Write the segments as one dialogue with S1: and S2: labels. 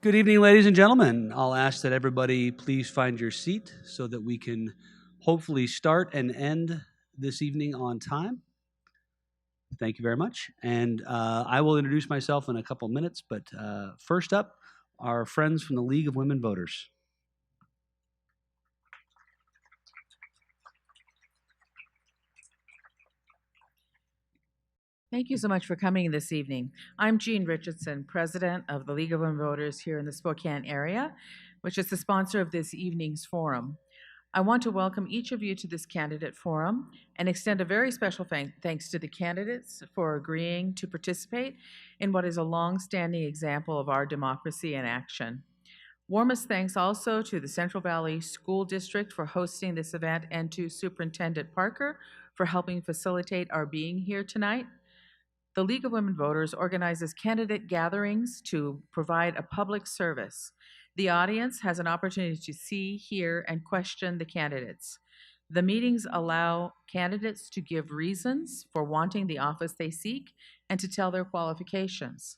S1: Good evening, ladies and gentlemen. I'll ask that everybody please find your seat so that we can hopefully start and end this evening on time. Thank you very much. And I will introduce myself in a couple minutes, but first up, our friends from the League of Women Voters.
S2: Thank you so much for coming this evening. I'm Jean Richardson, President of the League of Women Voters here in the Spokane area, which is the sponsor of this evening's forum. I want to welcome each of you to this candidate forum and extend a very special thanks to the candidates for agreeing to participate in what is a long-standing example of our democracy in action. Warmest thanks also to the Central Valley School District for hosting this event and to Superintendent Barker for helping facilitate our being here tonight. The League of Women Voters organizes candidate gatherings to provide a public service. The audience has an opportunity to see, hear, and question the candidates. The meetings allow candidates to give reasons for wanting the office they seek and to tell their qualifications.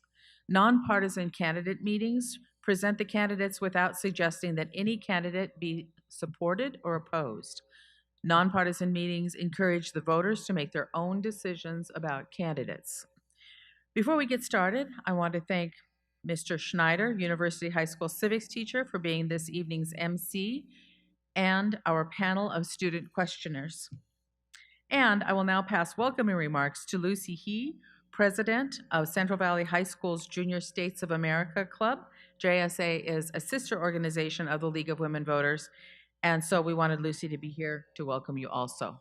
S2: Nonpartisan candidate meetings present the candidates without suggesting that any candidate be supported or opposed. Nonpartisan meetings encourage the voters to make their own decisions about candidates. Before we get started, I want to thank Mr. Schneider, University High School civics teacher, for being this evening's MC, and our panel of student questioners. And I will now pass welcoming remarks to Lucy He, President of Central Valley High School's Junior States of America Club. JSA is a sister organization of the League of Women Voters, and so we wanted Lucy to be here to welcome you also.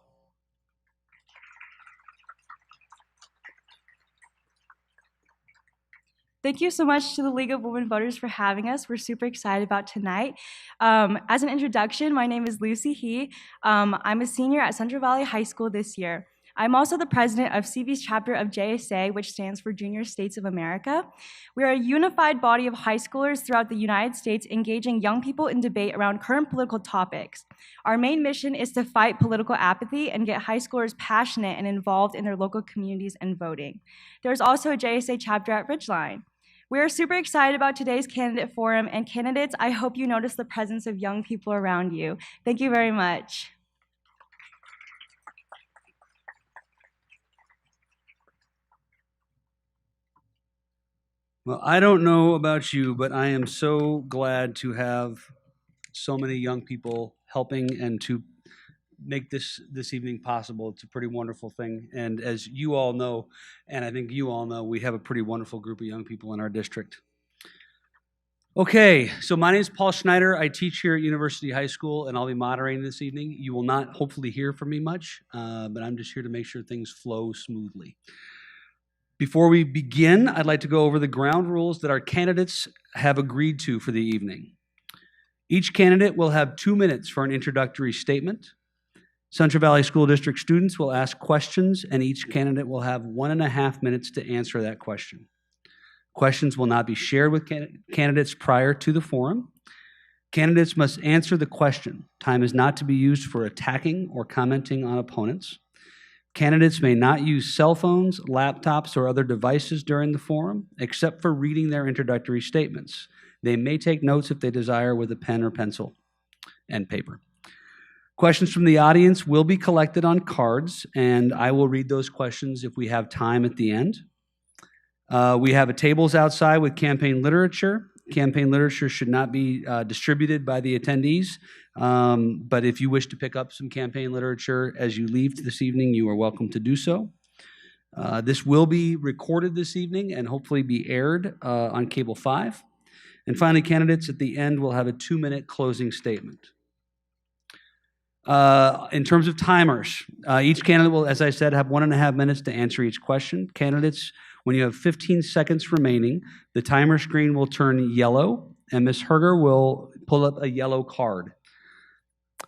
S3: Thank you so much to the League of Women Voters for having us. We're super excited about tonight. As an introduction, my name is Lucy He. I'm a senior at Central Valley High School this year. I'm also the president of CV's chapter of JSA, which stands for Junior States of America. We are a unified body of high schoolers throughout the United States engaging young people in debate around current political topics. Our main mission is to fight political apathy and get high schoolers passionate and involved in their local communities and voting. There's also a JSA chapter at Ridgeline. We are super excited about today's candidate forum, and candidates, I hope you notice the presence of young people around you. Thank you very much.
S1: Well, I don't know about you, but I am so glad to have so many young people helping and to make this evening possible. It's a pretty wonderful thing. And as you all know, and I think you all know, we have a pretty wonderful group of young people in our district. Okay, so my name is Paul Schneider. I teach here at University High School, and I'll be moderating this evening. You will not hopefully hear from me much, but I'm just here to make sure things flow smoothly. Before we begin, I'd like to go over the ground rules that our candidates have agreed to for the evening. Each candidate will have 2 minutes for an introductory statement. Central Valley School District students will ask questions, and each candidate will have 1.5 minutes to answer that question. Questions will not be shared with candidates prior to the forum. Candidates must answer the question. Time is not to be used for attacking or commenting on opponents. Candidates may not use cell phones, laptops, or other devices during the forum, except for reading their introductory statements. They may take notes if they desire with a pen or pencil and paper. Questions from the audience will be collected on cards, and I will read those questions if we have time at the end. We have tables outside with campaign literature. Campaign literature should not be distributed by the attendees, but if you wish to pick up some campaign literature as you leave this evening, you are welcome to do so. This will be recorded this evening and hopefully be aired on Cable 5. And finally, candidates at the end will have a 2-minute closing statement. In terms of timers, each candidate will, as I said, have 1.5 minutes to answer each question. Candidates, when you have 15 seconds remaining, the timer screen will turn yellow, and Ms. Herger will pull up a yellow card.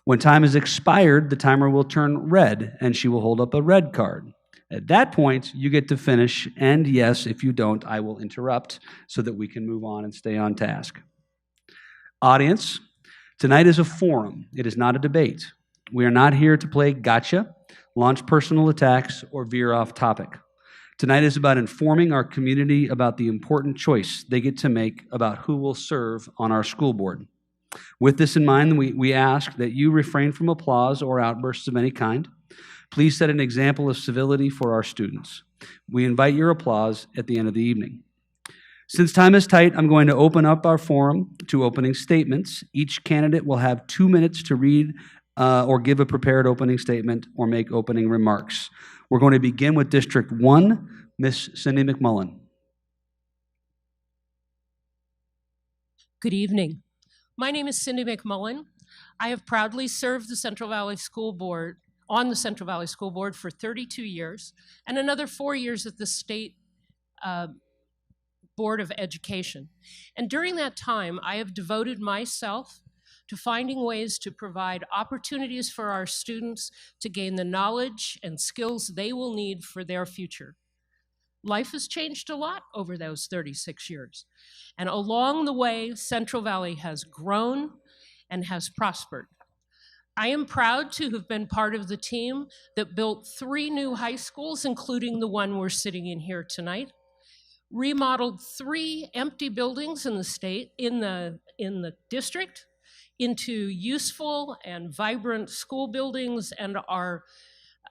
S1: When time has expired, the timer will turn red, and she will hold up a red card. At that point, you get to finish, and yes, if you don't, I will interrupt so that we can move on and stay on task. Audience, tonight is a forum. It is not a debate. We are not here to play gotcha, launch personal attacks, or veer off topic. Tonight is about informing our community about the important choice they get to make about who will serve on our school board. With this in mind, we ask that you refrain from applause or outbursts of any kind. Please set an example of civility for our students. We invite your applause at the end of the evening. Since time is tight, I'm going to open up our forum to opening statements. Each candidate will have 2 minutes to read or give a prepared opening statement or make opening remarks. We're going to begin with District 1, Miss Cindy McMullen.
S4: Good evening. My name is Cindy McMullen. I have proudly served the Central Valley School Board, on the Central Valley School Board for 32 years, and another 4 years at the State Board of Education. And during that time, I have devoted myself to finding ways to provide opportunities for our students to gain the knowledge and skills they will need for their future. Life has changed a lot over those 36 years. And along the way, Central Valley has grown and has prospered. I am proud to have been part of the team that built 3 new high schools, including the one we're sitting in here tonight, remodeled 3 empty buildings in the state, in the district, into useful and vibrant school buildings and our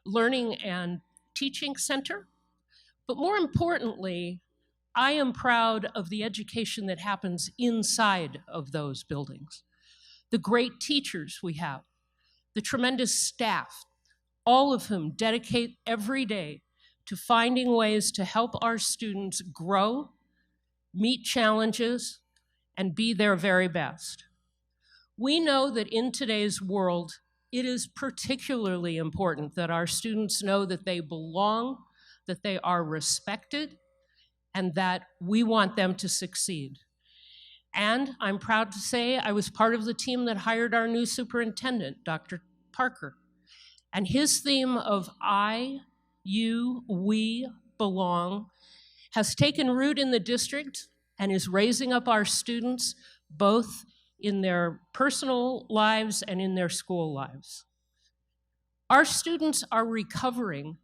S4: learning and teaching center. But more importantly, I am proud of the education that happens inside of those buildings. The great teachers we have, the tremendous staff, all of whom dedicate every day to finding ways to help our students grow, meet challenges, and be their very best. We know that in today's world, it is particularly important that our students know that they belong, that they are respected, and that we want them to succeed. And I'm proud to say I was part of the team that hired our new superintendent, Dr. Parker. And his theme of I, you, we belong has taken root in the district and is raising up our students both in their personal lives and in their school lives. Our students are recovering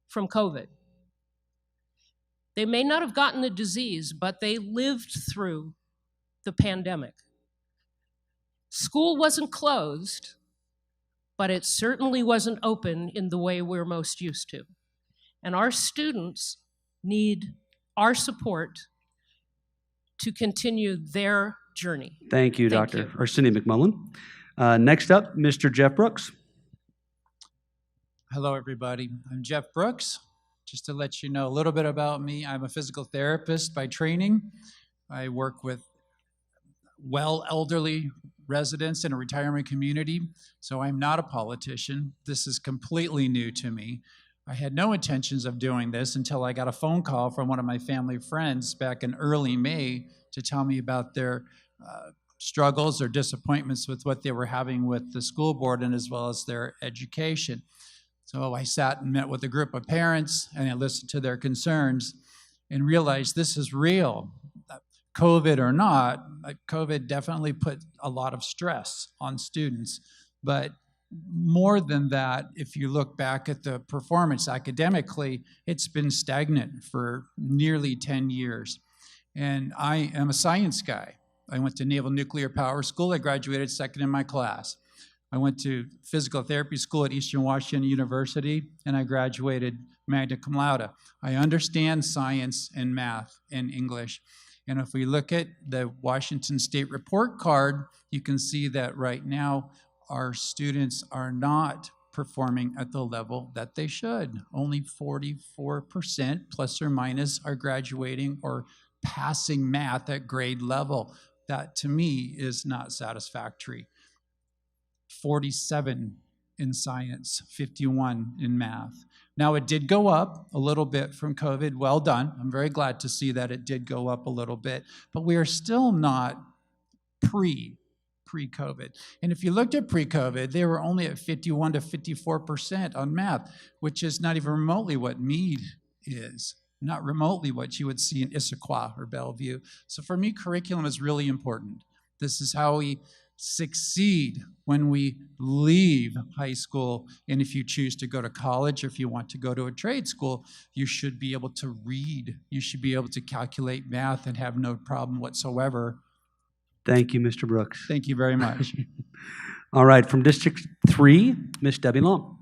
S4: from COVID. They may not have gotten the disease, but they lived through the pandemic. School wasn't closed, but it certainly wasn't open in the way we're most used to. And our students need our support to continue their journey.
S1: Thank you, Cindy McMullen. Next up, Mr. Jeff Brooks.
S5: Hello, everybody. I'm Jeff Brooks. Just to let you know a little bit about me, I'm a physical therapist by training. I work with elderly residents in a retirement community, so I'm not a politician. This is completely new to me. I had no intentions of doing this until I got a phone call from one of my family friends back in early May to tell me about their struggles or disappointments with what they were having with the school board and as well as their education. So I sat and met with a group of parents and I listened to their concerns and realized this is real. COVID or not, COVID definitely put a lot of stress on students. But more than that, if you look back at the performance academically, it's been stagnant for nearly 10 years. And I am a science guy. I went to Naval Nuclear Power School. I graduated second in my class. I went to physical therapy school at Eastern Washington University, and I graduated magna cum laude. I understand science and math and English. And if we look at the Washington State report card, you can see that right now our students are not performing at the level that they should. Only 44% plus or minus are graduating or passing math at grade level. That to me is not satisfactory. 47 in science, 51 in math. Now it did go up a little bit from COVID, well done. I'm very glad to see that it did go up a little bit, but we are still not pre-COVID. And if you looked at pre-COVID, they were only at 51 to 54% on math, which is not even remotely what Meade is, not remotely what you would see in Issaquah or Bellevue. So for me, curriculum is really important. This is how we succeed when we leave high school. And if you choose to go to college, or if you want to go to a trade school, you should be able to read. You should be able to calculate math and have no problem whatsoever.
S1: Thank you, Mr. Brooks.
S5: Thank you very much.
S1: All right, from District 3, Ms. Debbie Long.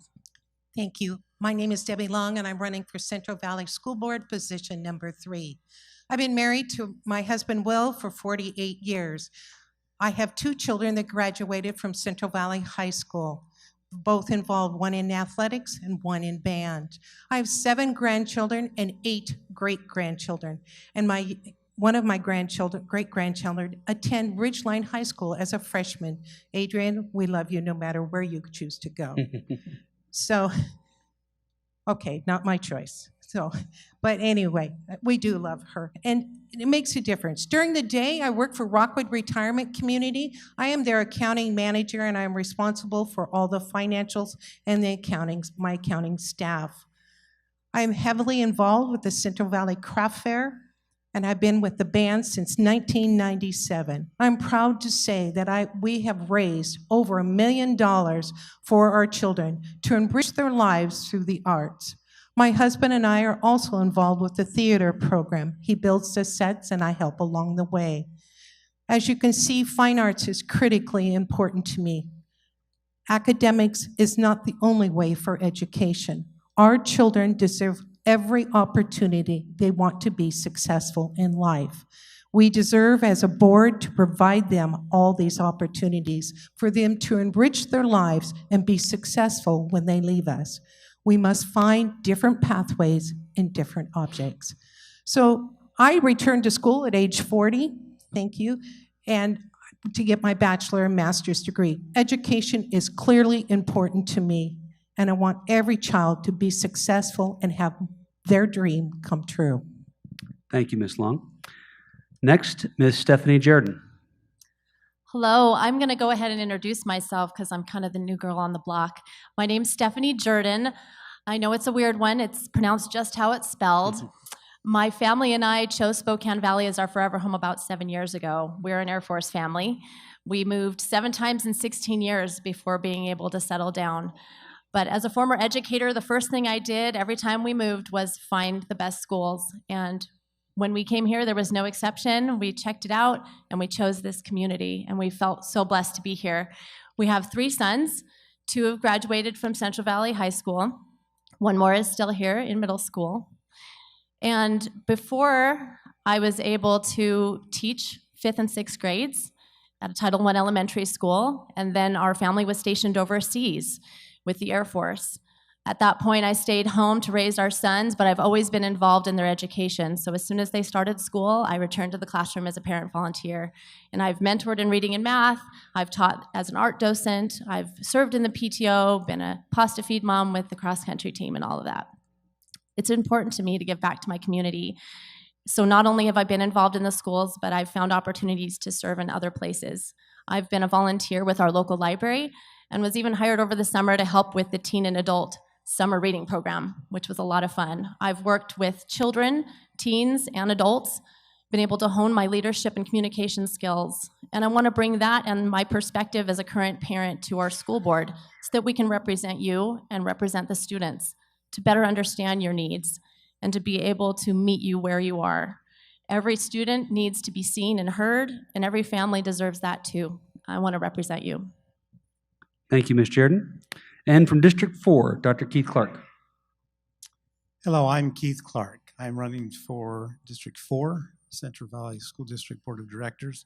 S6: Thank you. My name is Debbie Long, and I'm running for Central Valley School Board position number 3. I've been married to my husband, Will, for 48 years. I have 2 children that graduated from Central Valley High School, both involved, one in athletics and one in band. I have 7 grandchildren and 8 great-grandchildren, and one of my great-grandchildren attend Ridgeline High School as a freshman. Adrian, we love you no matter where you choose to go. So, okay, not my choice. So, but anyway, we do love her, and it makes a difference. During the day, I work for Rockwood Retirement Community. I am their accounting manager, and I'm responsible for all the financials and the my accounting staff. I am heavily involved with the Central Valley Craft Fair, and I've been with the band since 1997. I'm proud to say that we have raised over $1 million for our children to enrich their lives through the arts. My husband and I are also involved with the theater program. He builds the sets and I help along the way. As you can see, fine arts is critically important to me. Academics is not the only way for education. Our children deserve every opportunity they want to be successful in life. We deserve, as a board, to provide them all these opportunities for them to enrich their lives and be successful when they leave us. We must find different pathways in different objects. So I returned to school at age 40, thank you, and to get my bachelor and master's degree. Education is clearly important to me, and I want every child to be successful and have their dream come true.
S1: Thank you, Ms. Long. Next, Ms. Stephanie Jerdon.
S7: Hello, I'm going to go ahead and introduce myself because I'm kind of the new girl on the block. My name's Stephanie Jerdon. I know it's a weird one. It's pronounced just how it's spelled. My family and I chose Spokane Valley as our forever home about 7 years ago. We're an Air Force family. We moved 7 times in 16 years before being able to settle down. But as a former educator, the first thing I did every time we moved was find the best schools. And when we came here, there was no exception. We checked it out, and we chose this community, and we felt so blessed to be here. We have 3 sons. 2 have graduated from Central Valley High School. 1 more is still here in middle school. And before I was able to teach 5th and 6th grades at a Title I elementary school, and then our family was stationed overseas with the Air Force. At that point, I stayed home to raise our sons, but I've always been involved in their education. So as soon as they started school, I returned to the classroom as a parent volunteer. And I've mentored in reading and math. I've taught as an art docent. I've served in the PTO, been a pasta feed mom with the cross-country team and all of that. It's important to me to give back to my community. So not only have I been involved in the schools, but I've found opportunities to serve in other places. I've been a volunteer with our local library and was even hired over the summer to help with the teen and adult summer reading program, which was a lot of fun. I've worked with children, teens, and adults, been able to hone my leadership and communication skills, and I want to bring that and my perspective as a current parent to our school board so that we can represent you and represent the students, to better understand your needs and to be able to meet you where you are. Every student needs to be seen and heard, and every family deserves that too. I want to represent you.
S1: Thank you, Ms. Jerdon. And from District 4, Dr. Keith Clark.
S8: Hello, I'm Keith Clark. I'm running for District 4, Central Valley School District Board of Directors.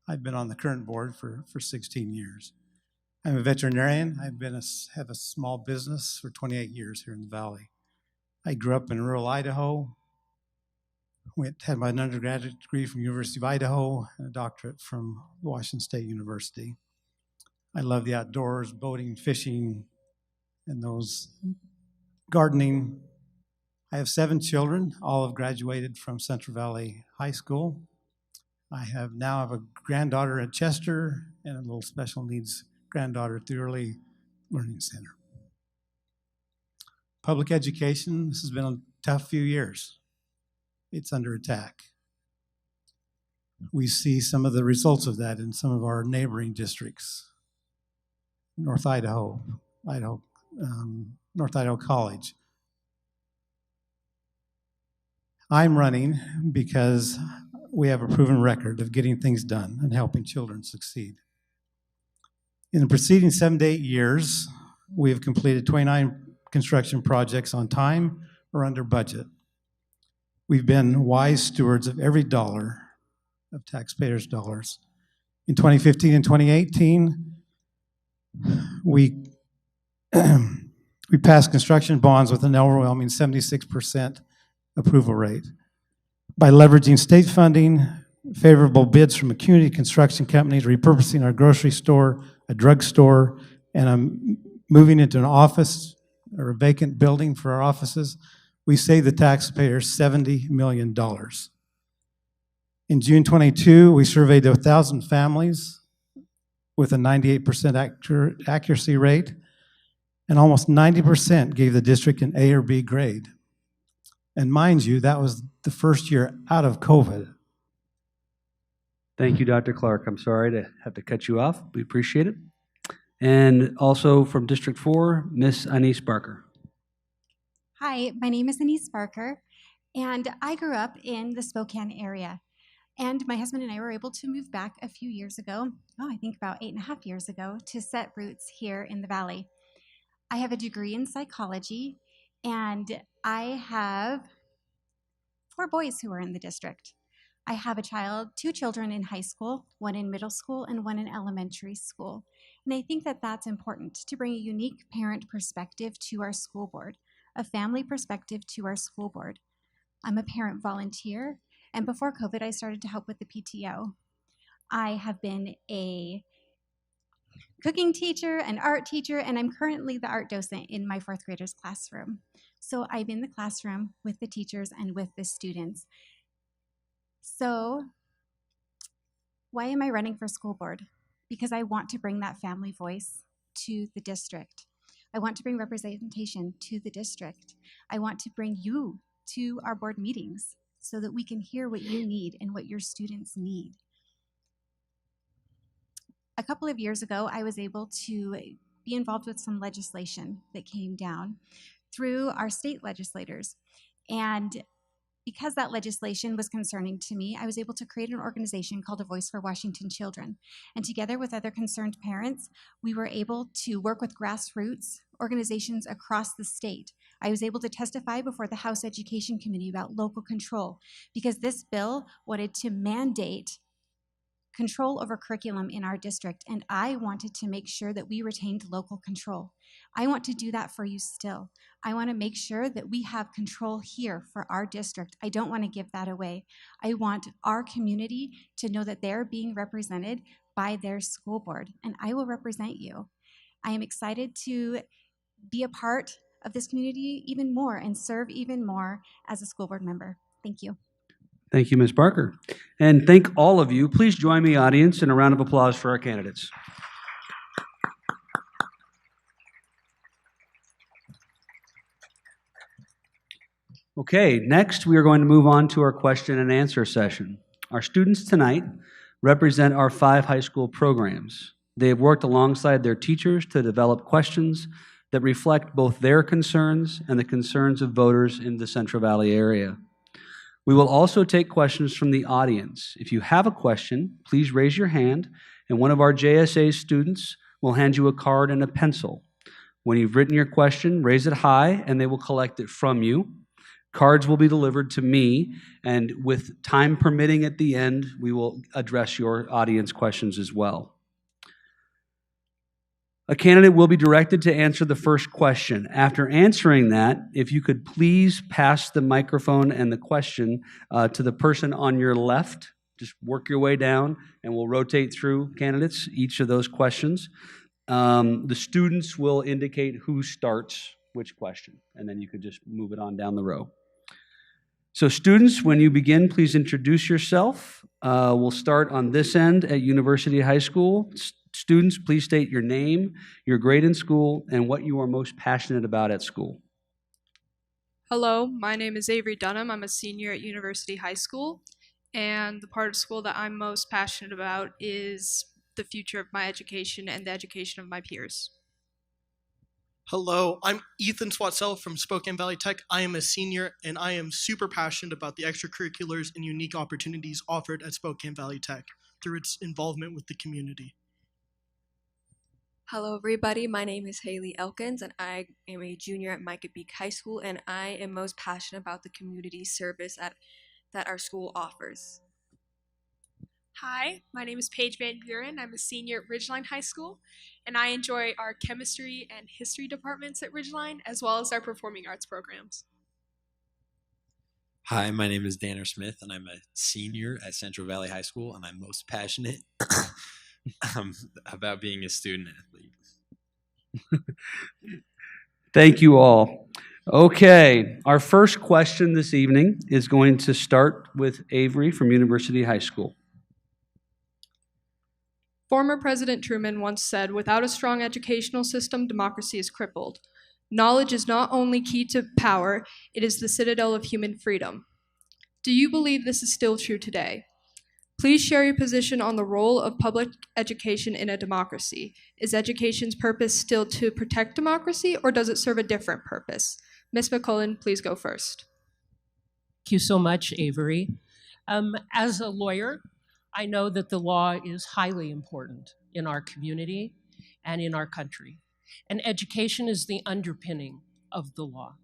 S8: I've been on the current board for 16 years. I'm a veterinarian. Have a small business for 28 years here in the Valley. I grew up in rural Idaho, had my undergraduate degree from University of Idaho and a doctorate from Washington State University. I love the outdoors, boating, fishing, and those gardening. I have 7 children. All have graduated from Central Valley High School. I now have a granddaughter at Chester and a little special needs granddaughter at the Early Learning Center. Public education, this has been a tough few years. It's under attack. We see some of the results of that in some of our neighboring districts. North Idaho College. I'm running because we have a proven record of getting things done and helping children succeed. In the preceding 7 to 8 years, we have completed 29 construction projects on time or under budget. We've been wise stewards of every dollar of taxpayers' dollars. In 2015 and 2018, we passed construction bonds with an overwhelming 76% approval rate. By leveraging state funding, favorable bids from community construction companies, repurposing our grocery store, a drugstore, and moving into an office or a vacant building for our offices, we saved the taxpayers $70 million. In June 22, we surveyed 1,000 families with a 98% accuracy rate, and almost 90% gave the district an A or B grade. And mind you, that was the first year out of COVID.
S1: Thank you, Dr. Clark. I'm sorry to have to cut you off. We appreciate it. And also from District 4, Miss Anniece Barker.
S9: Hi, my name is Anniece Barker, and I grew up in the Spokane area. And my husband and I were able to move back a few years ago, I think about 8.5 years ago, to set roots here in the Valley. I have a degree in psychology, and I have 4 boys who are in the district. I have 2 children in high school, 1 in middle school and 1 in elementary school. And I think that that's important to bring a unique parent perspective to our school board, a family perspective to our school board. I'm a parent volunteer, and before COVID, I started to help with the PTO. I have been a cooking teacher, an art teacher, and I'm currently the art docent in my 4th graders classroom. So I'm in the classroom with the teachers and with the students. So why am I running for school board? Because I want to bring that family voice to the district. I want to bring representation to the district. I want to bring you to our board meetings so that we can hear what you need and what your students need. A couple of years ago, I was able to be involved with some legislation that came down through our state legislators. And because that legislation was concerning to me, I was able to create an organization called A Voice for Washington Children. And together with other concerned parents, we were able to work with grassroots organizations across the state. I was able to testify before the House Education Committee about local control, because this bill wanted to mandate control over curriculum in our district, and I wanted to make sure that we retained local control. I want to do that for you still. I want to make sure that we have control here for our district. I don't want to give that away. I want our community to know that they're being represented by their school board, and I will represent you. I am excited to be a part of this community even more and serve even more as a school board member. Thank you.
S1: Thank you, Ms. Barker. And thank all of you. Please join me, audience, in a round of applause for our candidates. Okay, next we are going to move on to our question and answer session. Our students tonight represent our 5 high school programs. They have worked alongside their teachers to develop questions that reflect both their concerns and the concerns of voters in the Central Valley area. We will also take questions from the audience. If you have a question, please raise your hand, and one of our JSA students will hand you a card and a pencil. When you've written your question, raise it high, and they will collect it from you. Cards will be delivered to me, and with time permitting at the end, we will address your audience questions as well. A candidate will be directed to answer the first question. After answering that, if you could please pass the microphone and the question to the person on your left. Just work your way down, and we'll rotate through candidates, each of those questions. The students will indicate who starts which question, and then you could just move it on down the row. So students, when you begin, please introduce yourself. We'll start on this end at University High School. Students, please state your name, your grade in school, and what you are most passionate about at school.
S10: Hello, my name is Avery Dunham. I'm a senior at University High School, and the part of school that I'm most passionate about is the future of my education and the education of my peers.
S11: Hello, I'm Ethan Swatsell from Spokane Valley Tech. I am a senior, and I am super passionate about the extracurriculars and unique opportunities offered at Spokane Valley Tech through its involvement with the community.
S12: Hello everybody, my name is Haley Elkins and I am a junior at Micah Beek High School, and I am most passionate about the community service that our school offers.
S13: Hi, my name is Paige Van Buren. I'm a senior at Ridgeline High School, and I enjoy our chemistry and history departments at Ridgeline, as well as our performing arts programs.
S14: Hi, my name is Danner Smith, and I'm a senior at Central Valley High School, and I'm most passionate about being a student athlete.
S1: Thank you all. Okay, our first question this evening is going to start with Avery from University High School.
S10: Former President Truman once said, "Without a strong educational system, democracy is crippled. Knowledge is not only key to power, it is the citadel of human freedom." Do you believe this is still true today? Please share your position on the role of public education in a democracy. Is education's purpose still to protect democracy, or does it serve a different purpose? Ms. McMullen, please go first.
S4: Thank you so much, Avery. As a lawyer, I know that the law is highly important in our community and in our country, and education is the underpinning of the law.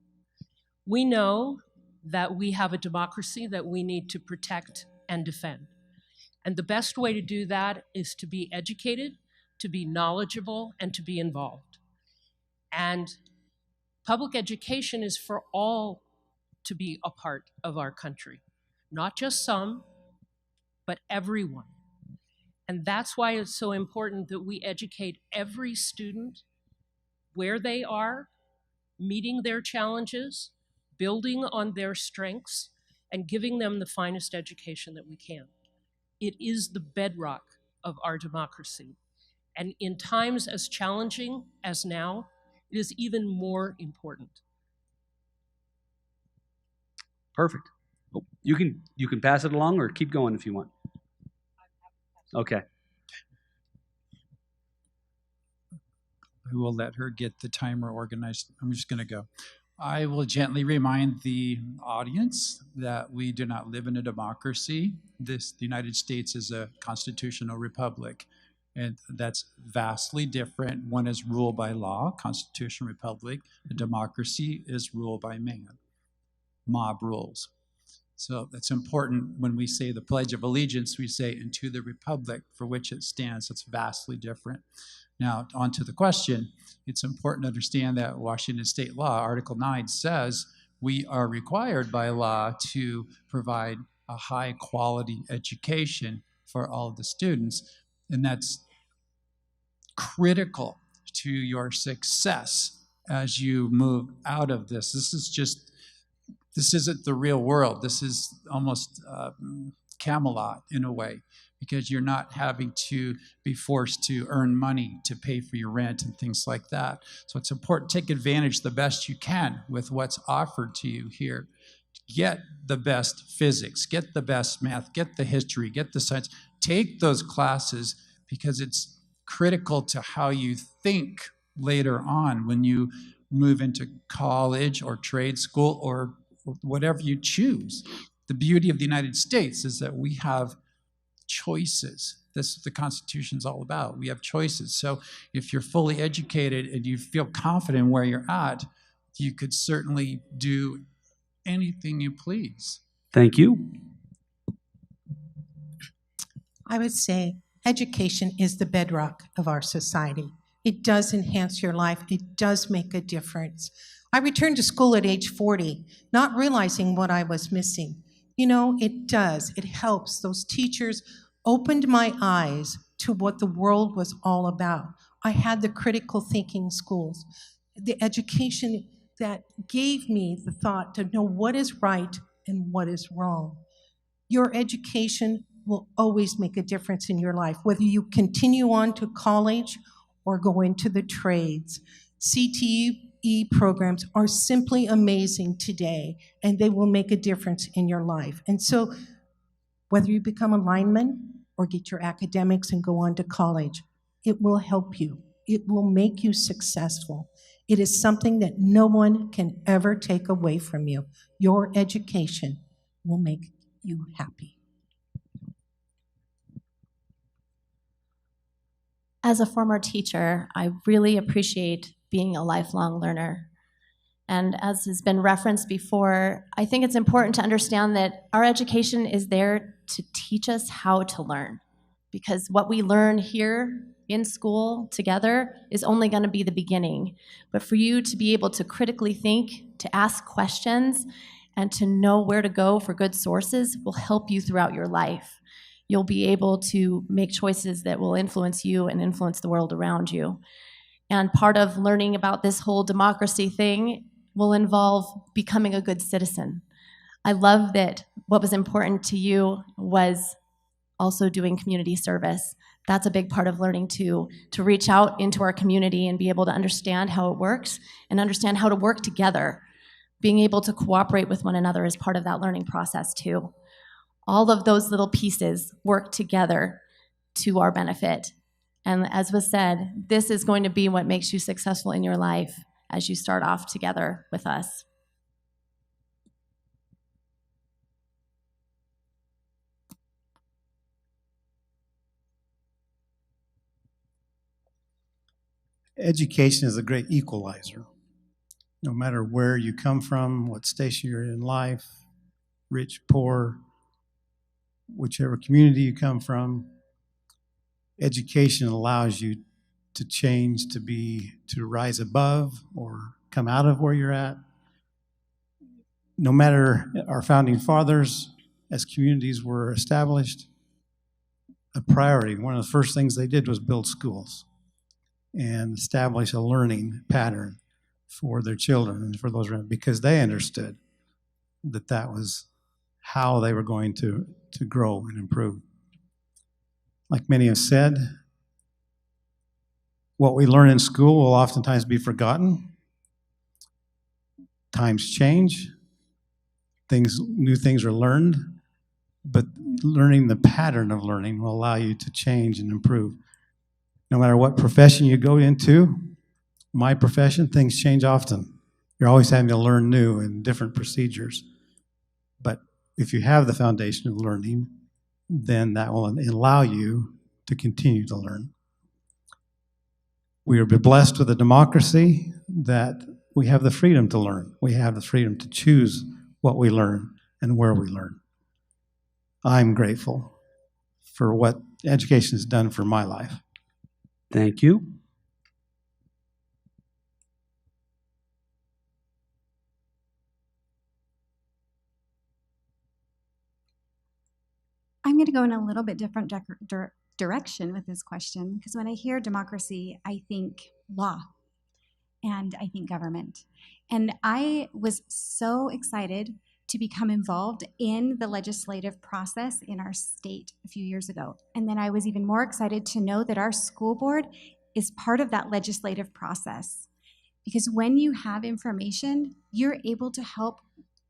S4: We know that we have a democracy that we need to protect and defend. And the best way to do that is to be educated, to be knowledgeable, and to be involved. And public education is for all to be a part of our country, not just some, but everyone. And that's why it's so important that we educate every student where they are, meeting their challenges, building on their strengths, and giving them the finest education that we can. It is the bedrock of our democracy. And in times as challenging as now, it is even more important.
S1: Perfect. Oh, you can pass it along or keep going if you want. Okay.
S5: I will let her get the timer organized. I'm just going to go. I will gently remind the audience that we do not live in a democracy. The United States is a constitutional republic, and that's vastly different. One is ruled by law, constitutional republic. A democracy is ruled by man, mob rules. So that's important. When we say the Pledge of Allegiance, we say, "And to the republic for which it stands." It's vastly different. Now, on to the question. It's important to understand that Washington state law, Article 9, says we are required by law to provide a high quality education for all of the students. And that's critical to your success as you move out of this. This isn't the real world. This is almost Camelot in a way, because you're not having to be forced to earn money to pay for your rent and things like that. So it's important to take advantage the best you can with what's offered to you here. Get the best physics, get the best math, get the history, get the science. Take those classes because it's critical to how you think later on when you move into college or trade school or whatever you choose. The beauty of the United States is that we have choices. This is what the Constitution's all about. We have choices. So if you're fully educated and you feel confident where you're at, you could certainly do anything you please.
S1: Thank you.
S6: I would say education is the bedrock of our society. It does enhance your life. It does make a difference. I returned to school at age 40, not realizing what I was missing. You know, it does. It helps. Those teachers opened my eyes to what the world was all about. I had the critical thinking schools, the education that gave me the thought to know what is right and what is wrong. Your education will always make a difference in your life, whether you continue on to college or go into the trades. CTE programs are simply amazing today, and they will make a difference in your life. And so Whether you become a lineman or get your academics and go on to college, it will help you. It will make you successful. It is something that no one can ever take away from you. Your education will make you happy.
S7: As a former teacher, I really appreciate being a lifelong learner. And as has been referenced before, I think it's important to understand that our education is there to teach us how to learn. Because what we learn here in school together is only going to be the beginning. But for you to be able to critically think, to ask questions, and to know where to go for good sources will help you throughout your life. You'll be able to make choices that will influence you and influence the world around you. And part of learning about this whole democracy thing will involve becoming a good citizen. I love that what was important to you was also doing community service. That's a big part of learning too, to reach out into our community and be able to understand how it works and understand how to work together. Being able to cooperate with one another is part of that learning process too. All of those little pieces work together to our benefit. And as was said, this is going to be what makes you successful in your life as you start off together with us.
S8: Education is a great equalizer. No matter where you come from, what station you're in life, rich, poor, whichever community you come from, education allows you to change, to rise above or come out of where you're at. No matter our founding fathers, as communities were established, a priority, one of the first things they did was build schools and establish a learning pattern for their children and for those around, because they understood that that was how they were going to grow and improve. Like many have said, what we learn in school will oftentimes be forgotten. Times change, new things are learned, but learning the pattern of learning will allow you to change and improve. No matter what profession you go into, my profession, things change often. You're always having to learn new and different procedures. But if you have the foundation of learning, then that will allow you to continue to learn. We are blessed with a democracy that we have the freedom to learn. We have the freedom to choose what we learn and where we learn. I'm grateful for what education has done for my life.
S1: Thank you.
S9: I'm going to go in a little bit different direction with this question, because when I hear democracy, I think law and I think government. And I was so excited to become involved in the legislative process in our state a few years ago. And then I was even more excited to know that our school board is part of that legislative process. Because when you have information, you're able to help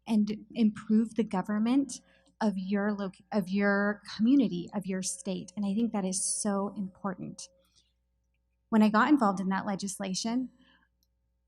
S9: and improve the government of your community, of your state. And I think that is so important. When I got involved in that legislation,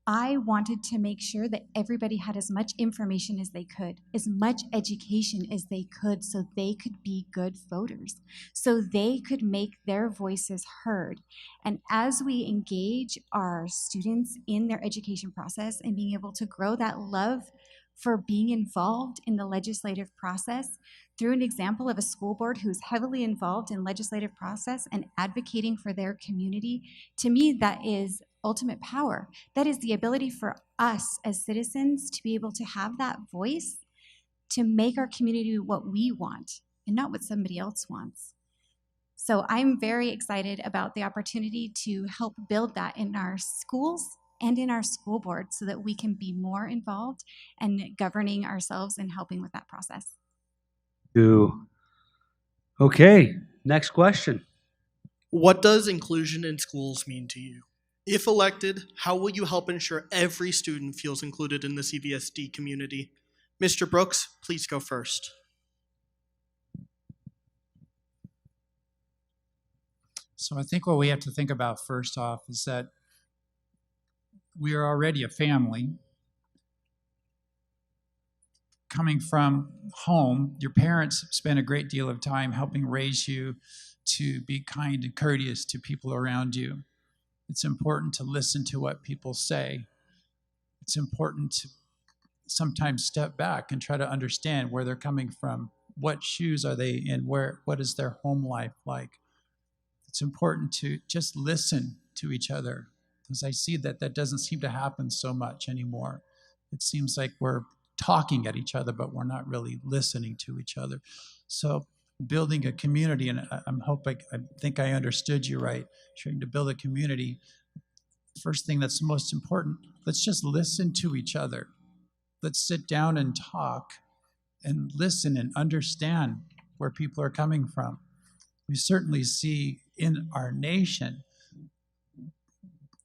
S9: I wanted to make sure that everybody had as much information as they could, as much education as they could, so they could be good voters, so they could make their voices heard. And as we engage our students in their education process and being able to grow that love for being involved in the legislative process through an example of a school board who's heavily involved in legislative process and advocating for their community, to me, that is ultimate power. That is the ability for us as citizens to be able to have that voice to make our community what we want and not what somebody else wants. So I'm very excited about the opportunity to help build that in our schools and in our school board so that we can be more involved and governing ourselves and helping with that process.
S1: Okay, next question.
S11: What does inclusion in schools mean to you? If elected, how will you help ensure every student feels included in the CVSD community? Mr. Brooks, please go first.
S5: So I think what we have to think about first off is that we are already a family. Coming from home, your parents spent a great deal of time helping raise you to be kind and courteous to people around you. It's important to listen to what people say. It's important to sometimes step back and try to understand where they're coming from. What shoes are they in? What is their home life like? It's important to just listen to each other, because I see that doesn't seem to happen so much anymore. It seems like we're talking at each other, but we're not really listening to each other. So building a community, and I think I understood you right, trying to build a community. First thing that's most important, let's just listen to each other. Let's sit down and talk and listen and understand where people are coming from. We certainly see in our nation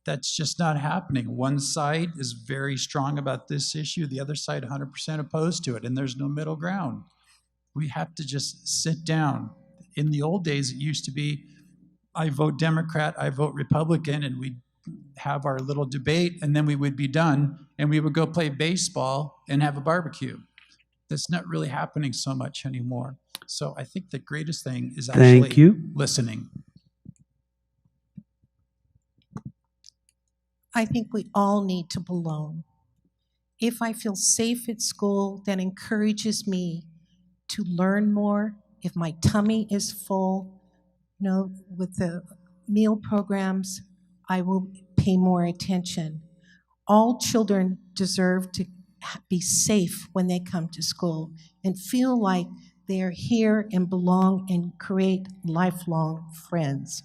S5: that's just not happening. One side is very strong about this issue, the other side 100% opposed to it, and there's no middle ground. We have to just sit down. In the old days, it used to be, I vote Democrat, I vote Republican, and we'd have our little debate, and then we would be done, and we would go play baseball and have a barbecue. That's not really happening so much anymore. So I think the greatest thing is actually listening.
S6: I think we all need to belong. If I feel safe at school, that encourages me to learn more. If my tummy is full, with the meal programs, I will pay more attention. All children deserve to be safe when they come to school and feel like they are here and belong and create lifelong friends.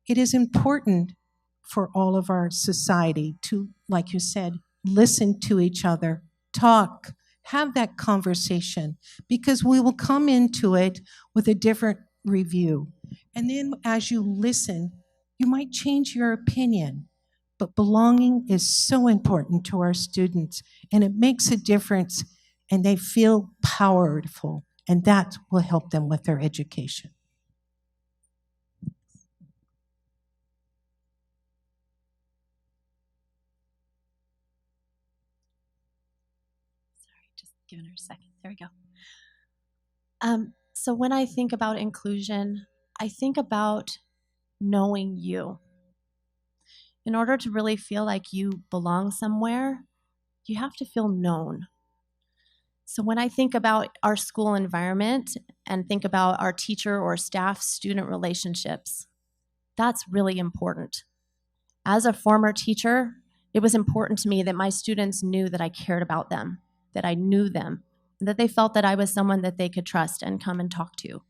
S6: It is important for all of our society to, like you said, listen to each other, talk, have that conversation, because we will come into it with a different review. And then as you listen, you might change your opinion. But belonging is so important to our students, and it makes a difference, and they feel powerful, and that will help them with their education.
S7: Giving her a second. There we go. So when I think about inclusion, I think about knowing you. In order to really feel like you belong somewhere, you have to feel known. So when I think about our school environment and think about our teacher or staff-student relationships, that's really important. As a former teacher, it was important to me that my students knew that I cared about them, that I knew them, and that they felt that I was someone that they could trust and come and talk to.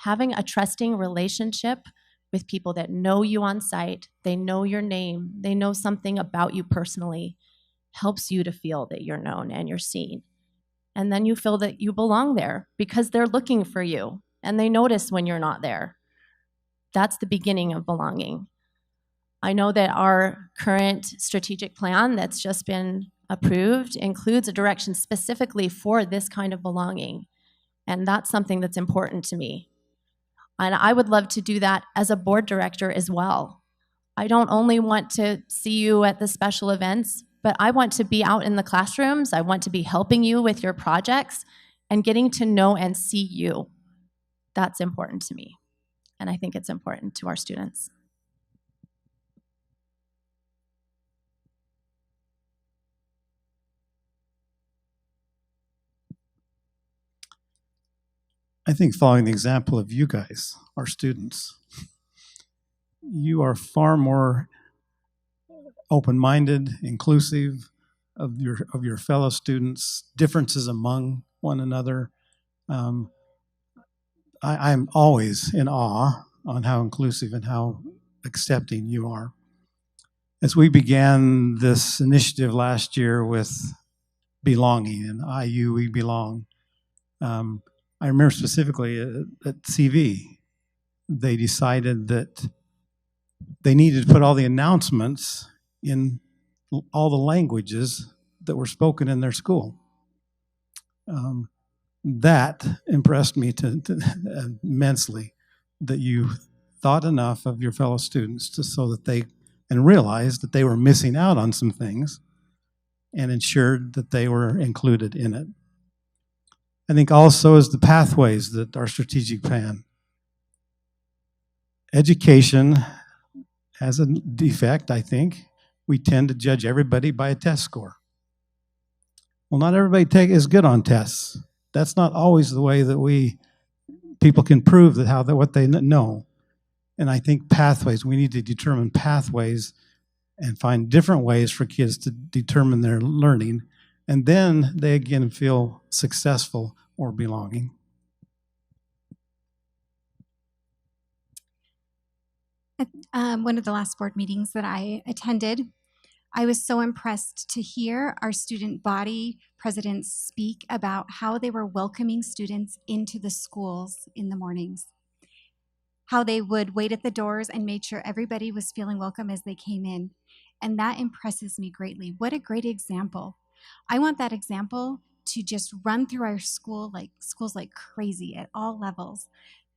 S7: Having a trusting relationship with people that know you on site, they know your name, they know something about you personally, helps you to feel that you're known and you're seen. And then you feel that you belong there because they're looking for you and they notice when you're not there. That's the beginning of belonging. I know that our current strategic plan that's just been approved includes a direction specifically for this kind of belonging. And that's something that's important to me. And I would love to do that as a board director as well. I don't only want to see you at the special events, but I want to be out in the classrooms. I want to be helping you with your projects and getting to know and see you. That's important to me. And I think it's important to our students.
S8: I think following the example of you guys, our students, you are far more open-minded, inclusive of your fellow students, differences among one another. I'm always in awe on how inclusive and how accepting you are. As we began this initiative last year with belonging and IU We Belong, I remember specifically at CV, they decided that they needed to put all the announcements in all the languages that were spoken in their school. That impressed me immensely, that you thought enough of your fellow students so that they, and realized that they were missing out on some things and ensured that they were included in it. I think also is the pathways that our strategic plan. Education has a defect, I think. We tend to judge everybody by a test score. Well, not everybody is good on tests. That's not always the way that people can prove that what they know. And I think pathways, we need to determine pathways and find different ways for kids to determine their learning. And then they again feel successful or belonging.
S9: At one of the last board meetings that I attended, I was so impressed to hear our student body presidents speak about how they were welcoming students into the schools in the mornings, how they would wait at the doors and made sure everybody was feeling welcome as they came in. And that impresses me greatly. What a great example. I want that example to just run through our schools like crazy at all levels.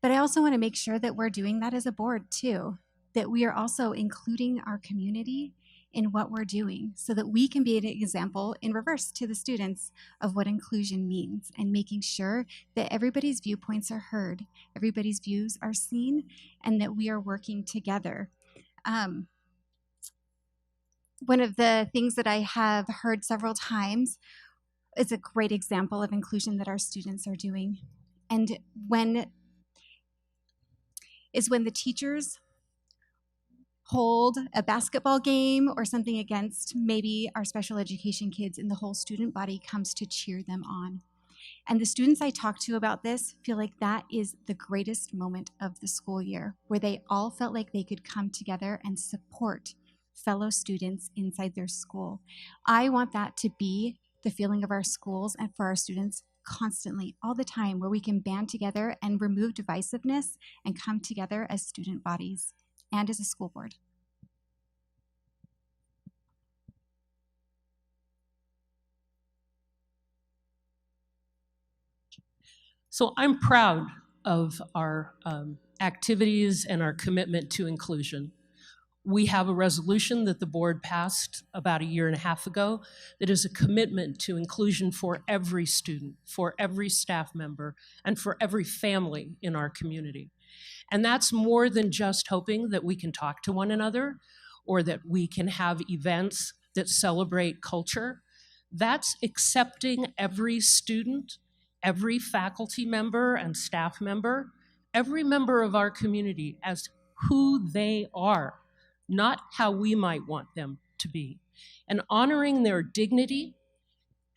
S9: But I also want to make sure that we're doing that as a board too, that we are also including our community in what we're doing so that we can be an example in reverse to the students of what inclusion means and making sure that everybody's viewpoints are heard, everybody's views are seen, and that we are working together. One of the things that I have heard several times is a great example of inclusion that our students are doing. And when the teachers hold a basketball game or something against maybe our special education kids, and the whole student body comes to cheer them on. And the students I talk to about this feel like that is the greatest moment of the school year, where they all felt like they could come together and support fellow students inside their school. I want that to be the feeling of our schools and for our students constantly, all the time, where we can band together and remove divisiveness and come together as student bodies and as a school board.
S4: So I'm proud of our activities and our commitment to inclusion. We have a resolution that the board passed about 1.5 years ago that is a commitment to inclusion for every student, for every staff member, and for every family in our community. And that's more than just hoping that we can talk to one another or that we can have events that celebrate culture. That's accepting every student, every faculty member and staff member, every member of our community as who they are, not how we might want them to be, and honoring their dignity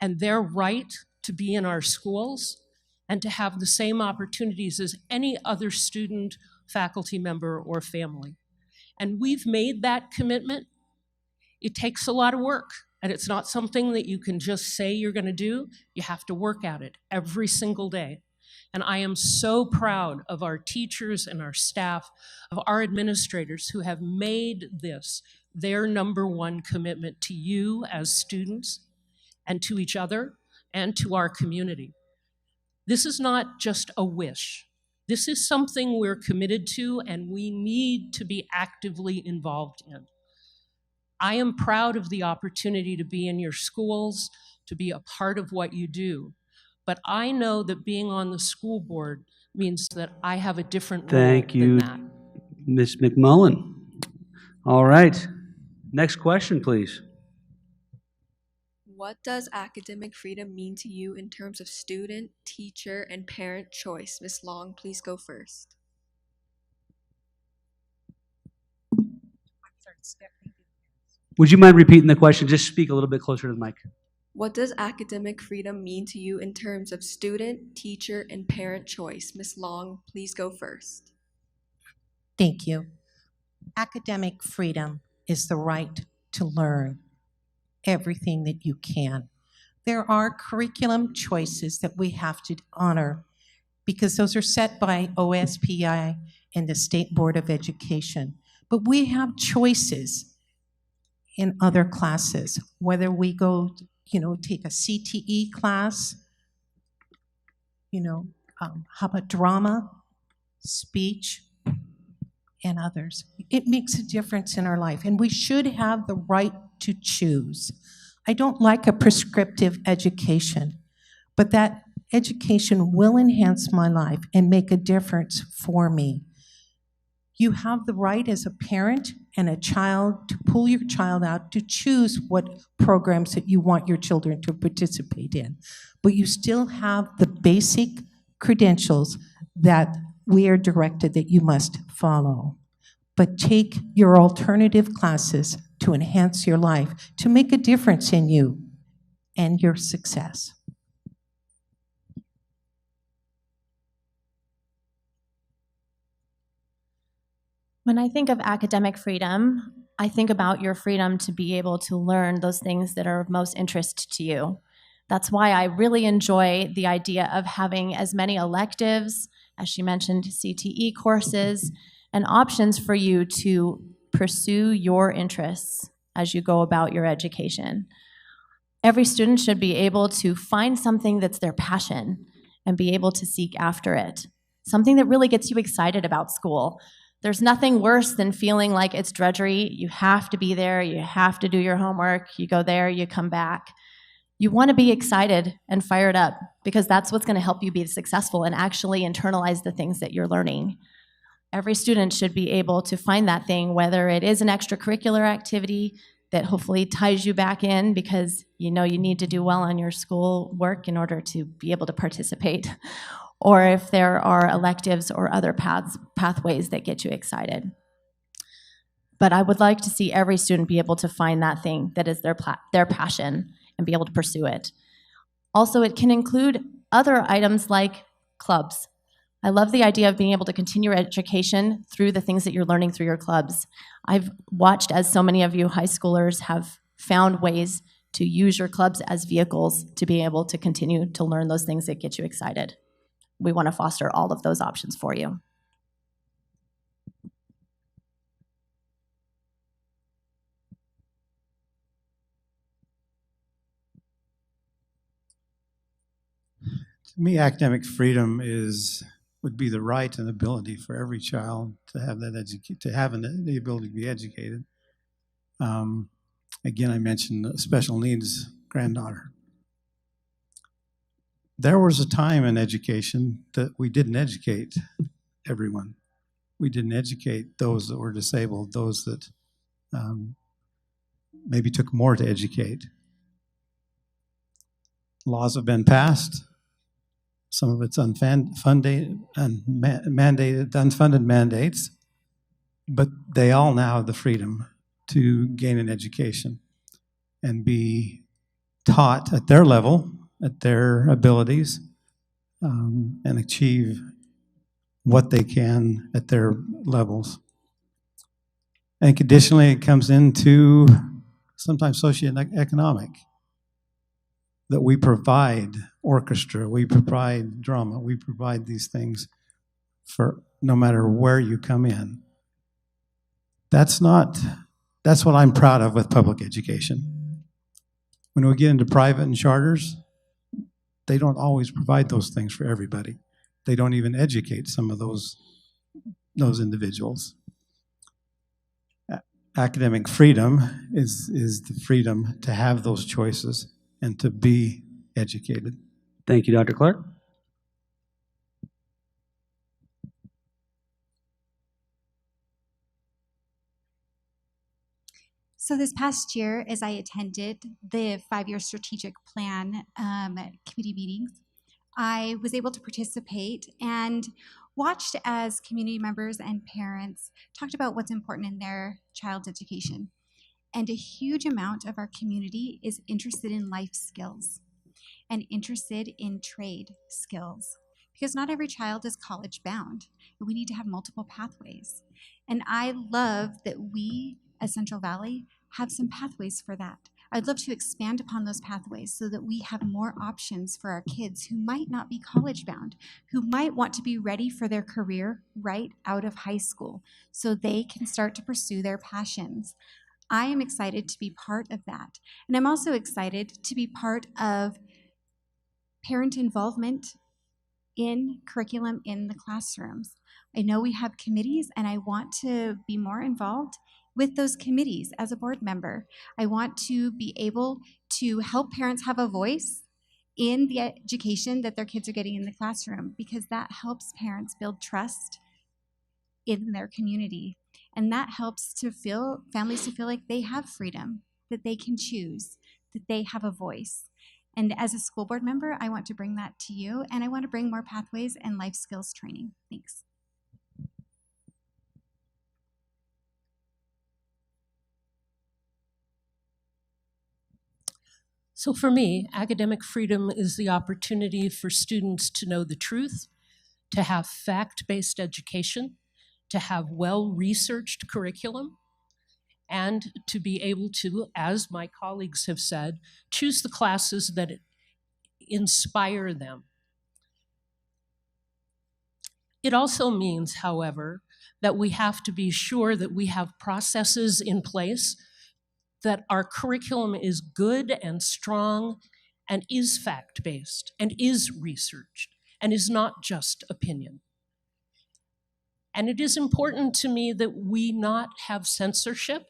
S4: and their right to be in our schools and to have the same opportunities as any other student, faculty member, or family. And we've made that commitment. It takes a lot of work, and it's not something that you can just say you're going to do. You have to work at it every single day. And I am so proud of our teachers and our staff, of our administrators who have made this their #1 commitment to you as students and to each other and to our community. This is not just a wish. This is something we're committed to and we need to be actively involved in. I am proud of the opportunity to be in your schools, to be a part of what you do. But I know that being on the school board means that I have a different role
S1: Thank you,
S4: than that.
S1: Ms. McMullen. All right. Next question, please.
S12: What does academic freedom mean to you in terms of student, teacher, and parent choice? Ms. Long, please go first.
S1: Would you mind repeating the question? Just speak a little bit closer to the mic.
S12: What does academic freedom mean to you in terms of student, teacher, and parent choice? Ms. Long, please go first.
S6: Thank you. Academic freedom is the right to learn everything that you can. There are curriculum choices that we have to honor because those are set by OSPI and the State Board of Education. But we have choices in other classes, whether we go, take a CTE class, how about drama, speech, and others. It makes a difference in our life, and we should have the right to choose. I don't like a prescriptive education, but that education will enhance my life and make a difference for me. You have the right as a parent and a child to pull your child out to choose what programs that you want your children to participate in. But you still have the basic credentials that we are directed that you must follow. But take your alternative classes to enhance your life, to make a difference in you and your success.
S7: When I think of academic freedom, I think about your freedom to be able to learn those things that are of most interest to you. That's why I really enjoy the idea of having as many electives, as she mentioned, CTE courses, and options for you to pursue your interests as you go about your education. Every student should be able to find something that's their passion and be able to seek after it, something that really gets you excited about school. There's nothing worse than feeling like it's drudgery. You have to be there, you have to do your homework, you go there, you come back. You want to be excited and fired up because that's what's going to help you be successful and actually internalize the things that you're learning. Every student should be able to find that thing, whether it is an extracurricular activity that hopefully ties you back in because you know you need to do well on your school work in order to be able to participate, or if there are electives or other pathways that get you excited. But I would like to see every student be able to find that thing that is their passion and be able to pursue it. Also, it can include other items like clubs. I love the idea of being able to continue your education through the things that you're learning through your clubs. I've watched as so many of you high schoolers have found ways to use your clubs as vehicles to be able to continue to learn those things that get you excited. We want to foster all of those options for you.
S8: To me, academic freedom would be the right and ability for every child to have that the ability to be educated. Again, I mentioned a special needs granddaughter. There was a time in education that we didn't educate everyone. We didn't educate those that were disabled, those that maybe took more to educate. Laws have been passed. Some of it's unfunded mandates, but they all now have the freedom to gain an education and be taught at their level, at their abilities, and achieve what they can at their levels. I think additionally it comes into sometimes socioeconomic, that we provide orchestra, we provide drama, we provide these things for no matter where you come in. That's what I'm proud of with public education. When we get into private and charters, they don't always provide those things for everybody. They don't even educate some of those individuals. Academic freedom is the freedom to have those choices and to be educated.
S1: Thank you, Dr. Clark.
S9: So this past year, as I attended the 5-year strategic plan committee meetings, I was able to participate and watched as community members and parents talked about what's important in their child's education. And a huge amount of our community is interested in life skills and interested in trade skills, because not every child is college bound. We need to have multiple pathways. And I love that we as Central Valley have some pathways for that. I'd love to expand upon those pathways so that we have more options for our kids who might not be college bound, who might want to be ready for their career right out of high school so they can start to pursue their passions. I am excited to be part of that. And I'm also excited to be part of parent involvement in curriculum in the classrooms. I know we have committees, and I want to be more involved with those committees as a board member. I want to be able to help parents have a voice in the education that their kids are getting in the classroom, because that helps parents build trust in their community. And that helps families to feel like they have freedom, that they can choose, that they have a voice. And as a school board member, I want to bring that to you, and I want to bring more pathways and life skills training. Thanks.
S4: So for me, academic freedom is the opportunity for students to know the truth, to have fact-based education, to have well-researched curriculum, and to be able to, as my colleagues have said, choose the classes that inspire them. It also means, however, that we have to be sure that we have processes in place, that our curriculum is good and strong and is fact-based and is researched and is not just opinion. And it is important to me that we not have censorship,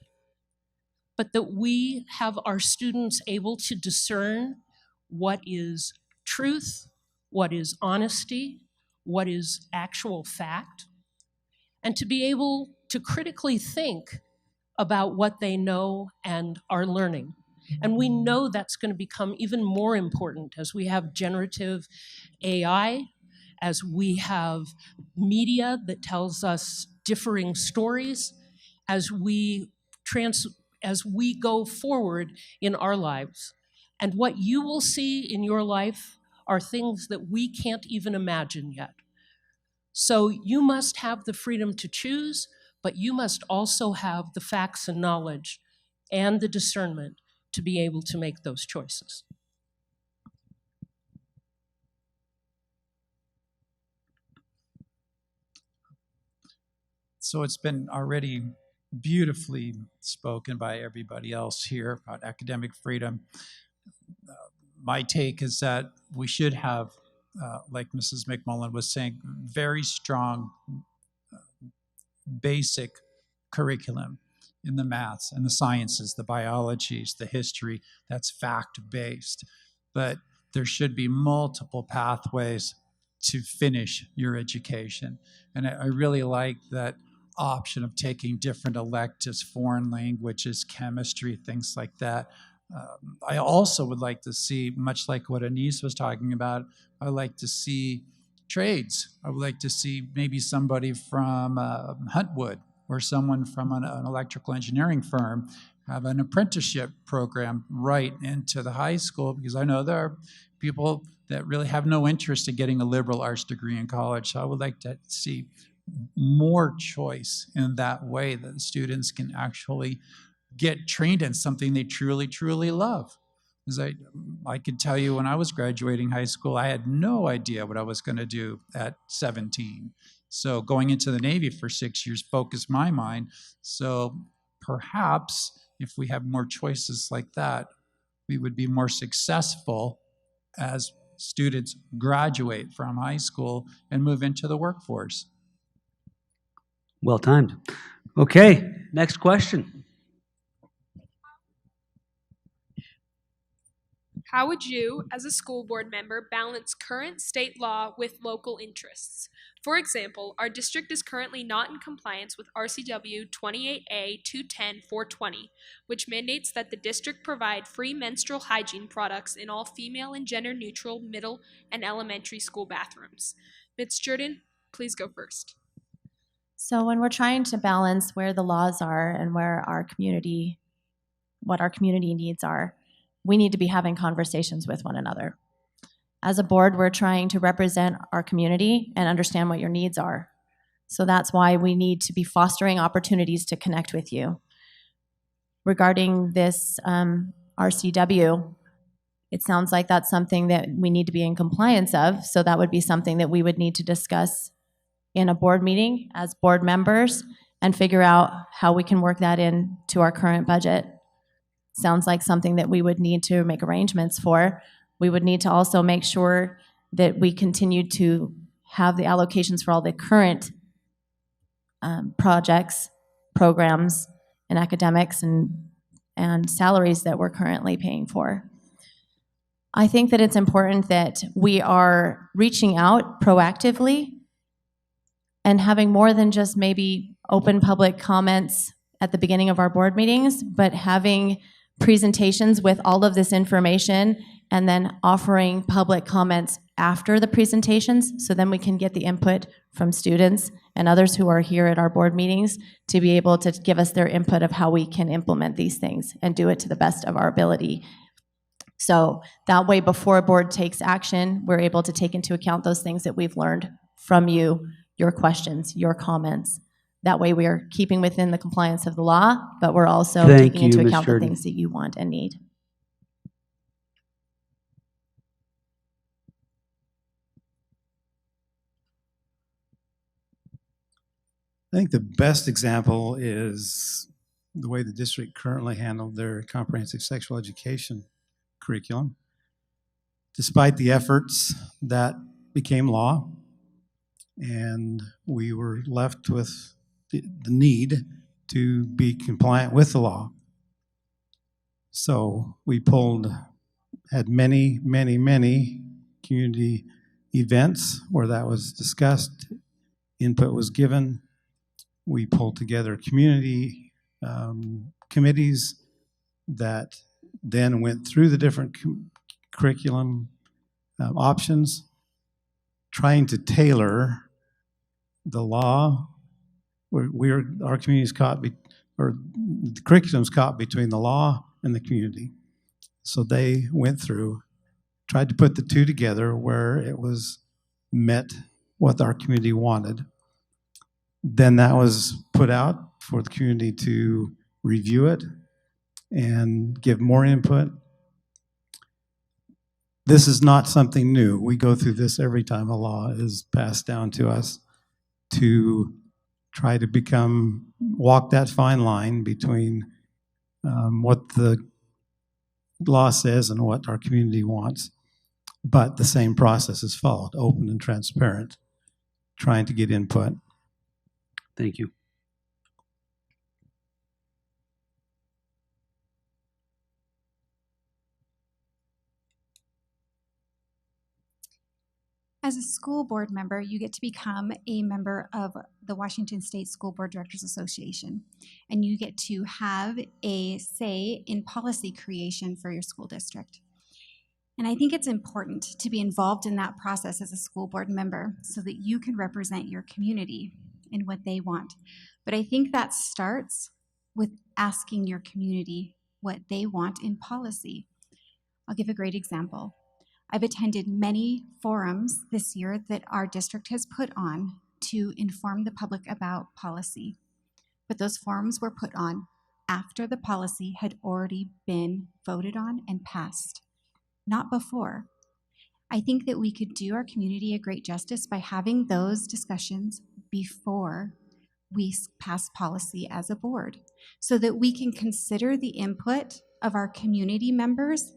S4: but that we have our students able to discern what is truth, what is honesty, what is actual fact, and to be able to critically think about what they know and are learning. And we know that's going to become even more important as we have generative AI, as we have media that tells us differing stories, as we go forward in our lives. And what you will see in your life are things that we can't even imagine yet. So you must have the freedom to choose, but you must also have the facts and knowledge and the discernment to be able to make those choices.
S5: So it's been already beautifully spoken by everybody else here about academic freedom. My take is that we should have, like Mrs. McMullen was saying, very strong basic curriculum in the maths and the sciences, the biologies, the history, that's fact-based. But there should be multiple pathways to finish your education. And I really like that option of taking different electives, foreign languages, chemistry, things like that. I also would like to see, much like what Anniece was talking about, I like to see trades. I would like to see maybe somebody from Huntwood or someone from an electrical engineering firm have an apprenticeship program right into the high school, because I know there are people that really have no interest in getting a liberal arts degree in college. So I would like to see more choice in that way, that students can actually get trained in something they truly, truly love. Because I could tell you, when I was graduating high school, I had no idea what I was going to do at 17. So going into the Navy for 6 years focused my mind. So perhaps if we have more choices like that, we would be more successful as students graduate from high school and move into the workforce.
S1: Well timed. Okay, next question.
S13: How would you, as a school board member, balance current state law with local interests? For example, our district is currently not in compliance with RCW 28A 210-420, which mandates that the district provide free menstrual hygiene products in all female and gender-neutral middle and elementary school bathrooms. Ms. Jerdon, please go first.
S7: So when we're trying to balance where the laws are and where what our community needs are, we need to be having conversations with one another. As a board, we're trying to represent our community and understand what your needs are. So that's why we need to be fostering opportunities to connect with you. Regarding this RCW, it sounds like that's something that we need to be in compliance of, so that would be something that we would need to discuss in a board meeting as board members and figure out how we can work that into our current budget. Sounds like something that we would need to make arrangements for. We would need to also make sure that we continue to have the allocations for all the current projects, programs, and academics and salaries that we're currently paying for. I think that it's important that we are reaching out proactively and having more than just maybe open public comments at the beginning of our board meetings, but having presentations with all of this information and then offering public comments after the presentations, so then we can get the input from students and others who are here at our board meetings to be able to give us their input of how we can implement these things and do it to the best of our ability. So that way, before a board takes action, we're able to take into account those things that we've learned from you, your questions, your comments. That way we are keeping within the compliance of the law, but we're also taking into account the things that you want and need.
S8: I think the best example is the way the district currently handled their comprehensive sexual education curriculum. Despite the efforts, that became law, and we were left with the need to be compliant with the law. So we had many community events where that was discussed, input was given. We pulled together community committees that then went through the different curriculum options, trying to tailor the law. Our community's caught, or the curriculum's caught between the law and the community. So they went through, tried to put the two together where it was met what our community wanted. Then that was put out for the community to review it and give more input. This is not something new. We go through this every time a law is passed down to us, to try to walk that fine line between what the law says and what our community wants. But the same process is followed, open and transparent, trying to get input.
S1: Thank you.
S9: As a school board member, you get to become a member of the Washington State School Board Directors Association, and you get to have a say in policy creation for your school district. And I think it's important to be involved in that process as a school board member so that you can represent your community in what they want. But I think that starts with asking your community what they want in policy. I'll give a great example. I've attended many forums this year that our district has put on to inform the public about policy. But those forums were put on after the policy had already been voted on and passed, not before. I think that we could do our community a great justice by having those discussions before we pass policy as a board, so that we can consider the input of our community members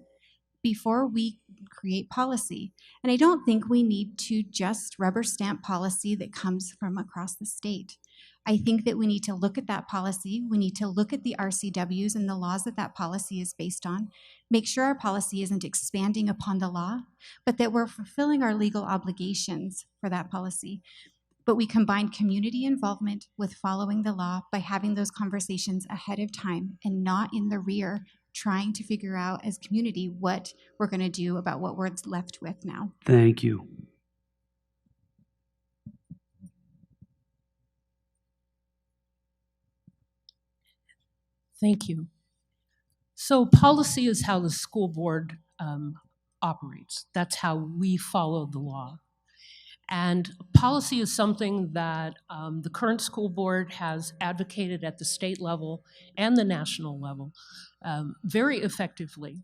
S9: before we create policy. And I don't think we need to just rubber stamp policy that comes from across the state. I think that we need to look at that policy. We need to look at the RCWs and the laws that that policy is based on, make sure our policy isn't expanding upon the law, but that we're fulfilling our legal obligations for that policy. But we combine community involvement with following the law by having those conversations ahead of time and not in the rear, trying to figure out as community what we're going to do about what we're left with now.
S1: Thank you.
S4: Thank you. So policy is how the school board operates. That's how we follow the law. And policy is something that the current school board has advocated at the state level and the national level very effectively.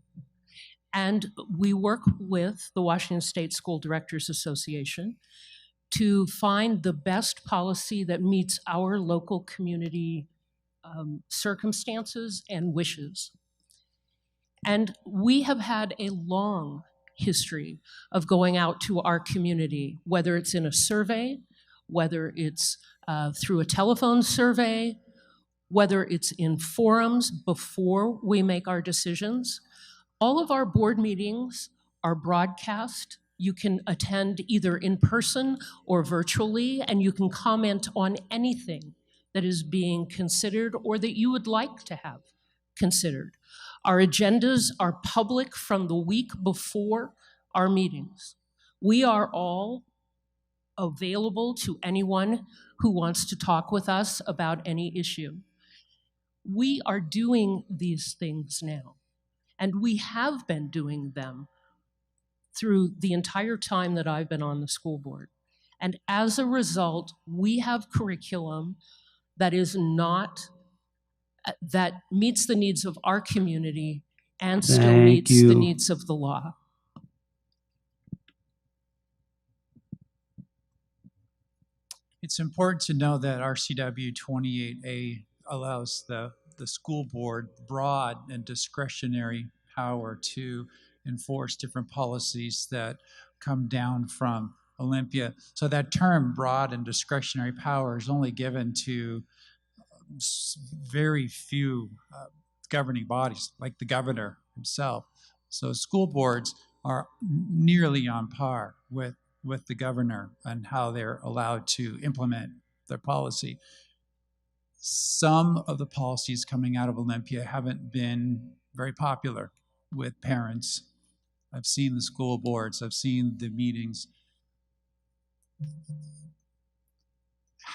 S4: And we work with the Washington State School Directors Association to find the best policy that meets our local community circumstances and wishes. And we have had a long history of going out to our community, whether it's in a survey whether it's through a telephone survey, whether it's in forums before we make our decisions. All of our board meetings are broadcast. You can attend either in person or virtually, and you can comment on anything that is being considered or that you would like to have considered. Our agendas are public from the week before our meetings. We are all available to anyone who wants to talk with us about any issue. We are doing these things now, and we have been doing them through the entire time that I've been on the school board. And as a result, we have curriculum that is not, that meets the needs of our community and still
S1: Thank
S4: meets
S1: you.
S4: the needs of the law.
S5: It's important to know that RCW 28A allows the school board broad and discretionary power to enforce different policies that come down from Olympia. So that term, broad and discretionary power, is only given to very few governing bodies, like the governor himself. So school boards are nearly on par with the governor and how they're allowed to implement their policy. Some of the policies coming out of Olympia haven't been very popular with parents. I've seen the school boards, I've seen the meetings.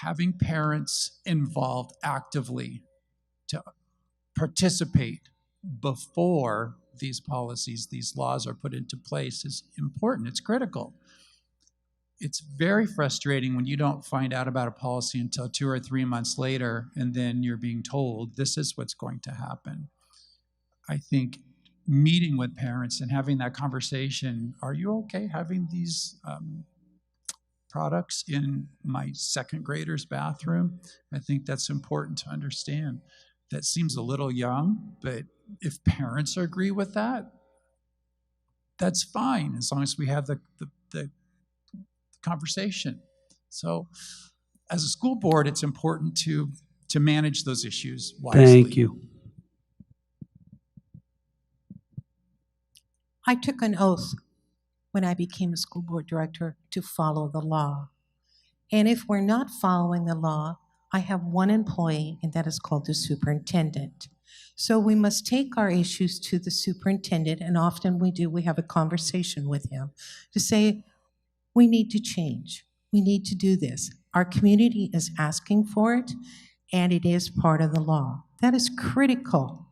S5: Having parents involved actively to participate before these policies, these laws are put into place is important. It's critical. It's very frustrating when you don't find out about a policy until 2 or 3 months later, and then you're being told this is what's going to happen. I think meeting with parents and having that conversation, are you okay having these products in my second grader's bathroom? I think that's important to understand. That seems a little young, but if parents agree with that, that's fine, as long as we have the conversation. So as a school board, it's important to manage those issues wisely.
S1: Thank you.
S6: I took an oath when I became a school board director to follow the law. And if we're not following the law, I have one employee, and that is called the superintendent. So we must take our issues to the superintendent, and often we do. We have a conversation with him to say, we need to change. We need to do this. Our community is asking for it, and it is part of the law. That is critical.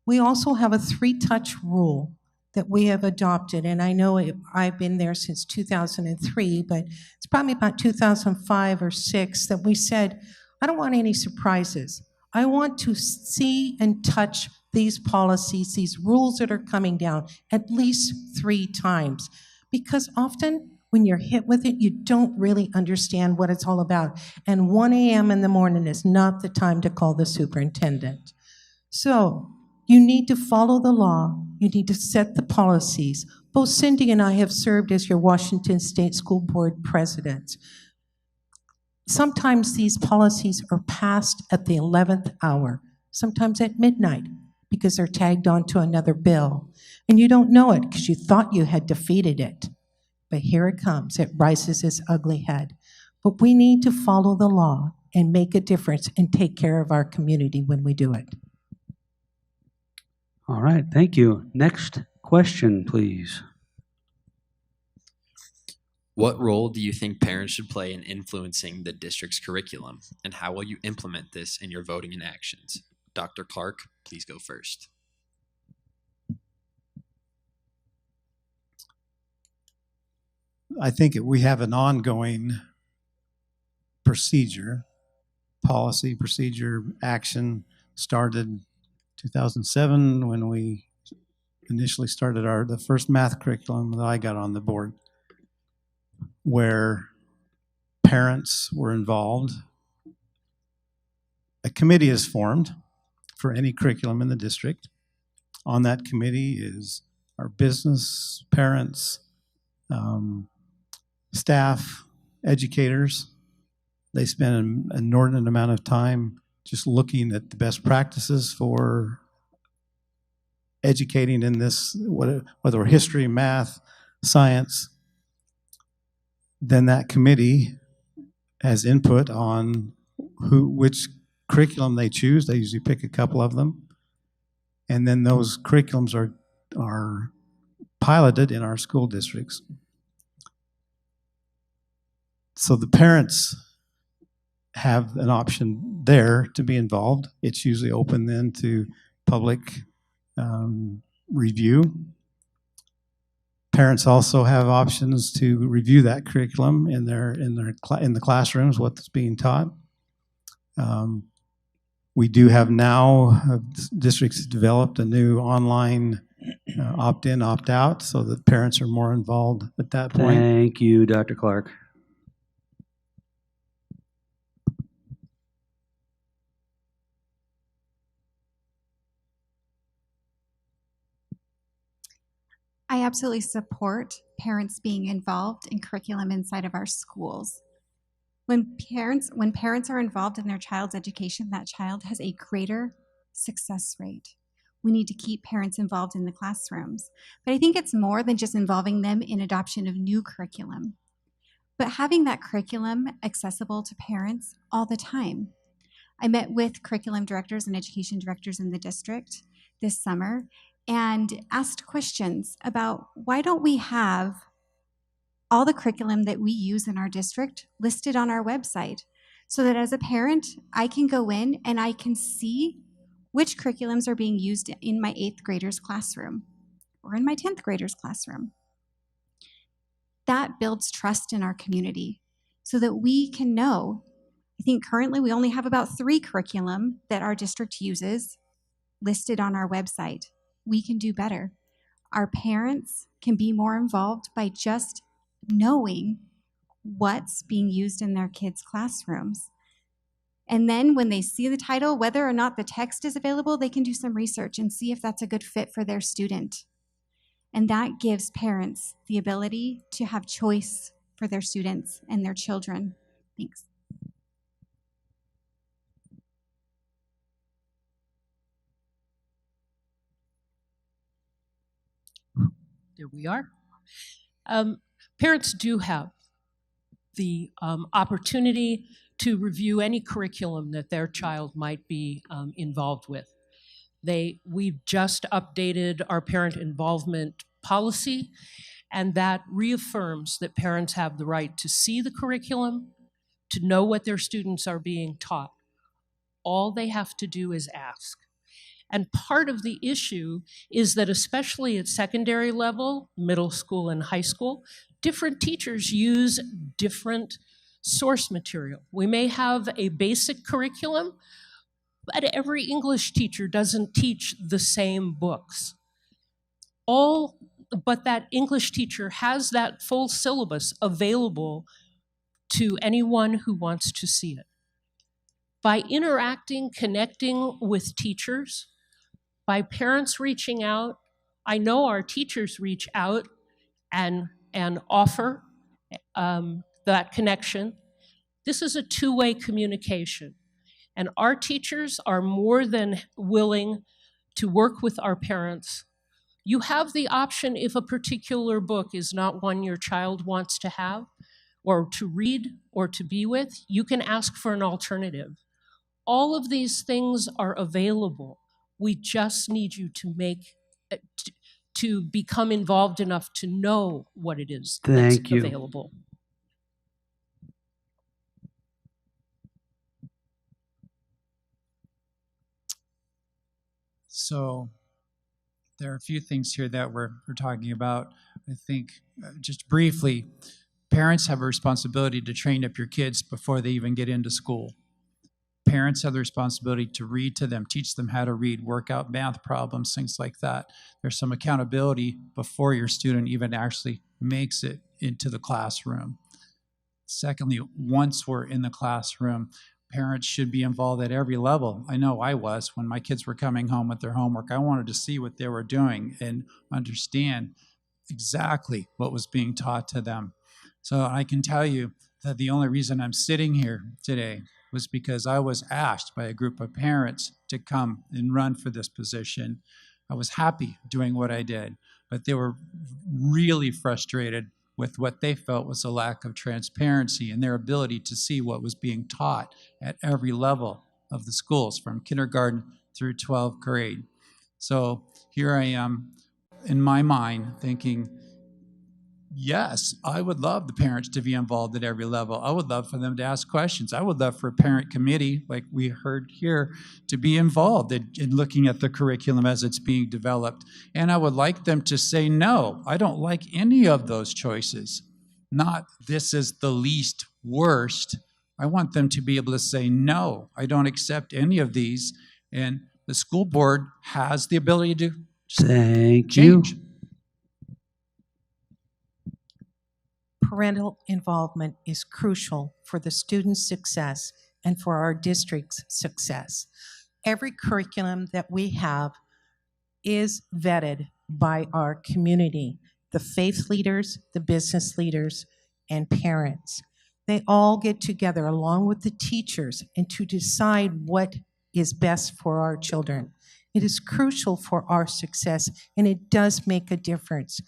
S6: We also have a 3-touch rule that we have adopted, and I know I've been there since 2003, but it's probably about 2005 or 6 that we said, I don't want any surprises. I want to see and touch these policies, these rules that are coming down at least 3 times, because often when you're hit with it, you don't really understand what it's all about. And 1 a.m. in the morning is not the time to call the superintendent. So you need to follow the law. You need to set the policies. Both Cindy and I have served as your Washington State School Board presidents. Sometimes these policies are passed at the 11th hour, sometimes at midnight, because they're tagged onto another bill. And you don't know it because you thought you had defeated it. But here it comes. It rises its ugly head. But we need to follow the law and make a difference and take care of our community when we do it.
S1: All right, thank you. Next question, please.
S14: What role do you think parents should play in influencing the district's curriculum, and how will you implement this in your voting and actions? Dr. Clark, please go first.
S8: I think we have an ongoing procedure, policy, procedure, action started 2007 when we initially started the first math curriculum that I got on the board, where parents were involved. A committee is formed for any curriculum in the district. On that committee is our business, parents, staff, educators, They spend an inordinate amount of time just looking at the best practices for educating in this, whether history, math, science. Then that committee has input on which curriculum they choose. They usually pick a couple of them. And then those curriculums are piloted in our school districts. So the parents have an option there to be involved. It's usually open then to public review. Parents also have options to review that curriculum in the classrooms, what's being taught. We do have now districts developed a new online opt-in, opt-out, so that parents are more involved at that point.
S1: Thank you, Dr. Clark.
S9: I absolutely support parents being involved in curriculum inside of our schools. When parents are involved in their child's education, that child has a greater success rate. We need to keep parents involved in the classrooms. But I think it's more than just involving them in adoption of new curriculum, but having that curriculum accessible to parents all the time. I met with curriculum directors and education directors in the district this summer and asked questions about why don't we have all the curriculum that we use in our district listed on our website, so that as a parent, I can go in and I can see which curriculums are being used in my 8th grader's classroom or in my 10th grader's classroom. That builds trust in our community so that we can know. I think currently we only have about 3 curriculum that our district uses listed on our website. We can do better. Our parents can be more involved by just knowing what's being used in their kids' classrooms. And then when they see the title, whether or not the text is available, they can do some research and see if that's a good fit for their student. And that gives parents the ability to have choice for their students and their children. Thanks.
S4: There we are. Parents do have the opportunity to review any curriculum that their child might be involved with. We've just updated our parent involvement policy, and that reaffirms that parents have the right to see the curriculum, to know what their students are being taught. All they have to do is ask. And part of the issue is that especially at secondary level, middle school and high school, different teachers use different source material. We may have a basic curriculum, but every English teacher doesn't teach the same books. But that English teacher has that full syllabus available to anyone who wants to see it. By interacting, connecting with teachers, by parents reaching out, I know our teachers reach out and offer that connection. This is a two-way communication. And our teachers are more than willing to work with our parents. You have the option, if a particular book is not one your child wants to have, or to read, or to be with, you can ask for an alternative. All of these things are available. We just need you to become involved enough to know what it is that's available.
S5: So there are a few things here that we're talking about. I think just briefly, parents have a responsibility to train up your kids before they even get into school. Parents have the responsibility to read to them, teach them how to read, work out math problems, things like that. There's some accountability before your student even actually makes it into the classroom. Secondly, once we're in the classroom, parents should be involved at every level. I know I was when my kids were coming home with their homework. I wanted to see what they were doing and understand exactly what was being taught to them. So I can tell you that the only reason I'm sitting here today was because I was asked by a group of parents to come and run for this position. I was happy doing what I did, but they were really frustrated with what they felt was a lack of transparency in their ability to see what was being taught at every level of the schools, from kindergarten through 12th grade. So here I am in my mind thinking, yes, I would love the parents to be involved at every level. I would love for them to ask questions. I would love for a parent committee, like we heard here, to be involved in looking at the curriculum as it's being developed. And I would like them to say, no, I don't like any of those choices. Not this is the least worst. I want them to be able to say, no, I don't accept any of these. And the school board has the ability to
S1: Thank you.
S5: change.
S6: Parental involvement is crucial for the student's success and for our district's success. Every curriculum that we have is vetted by our community, the faith leaders, the business leaders, and parents. They all get together along with the teachers and to decide what is best for our children. It is crucial for our success, and it does make a difference.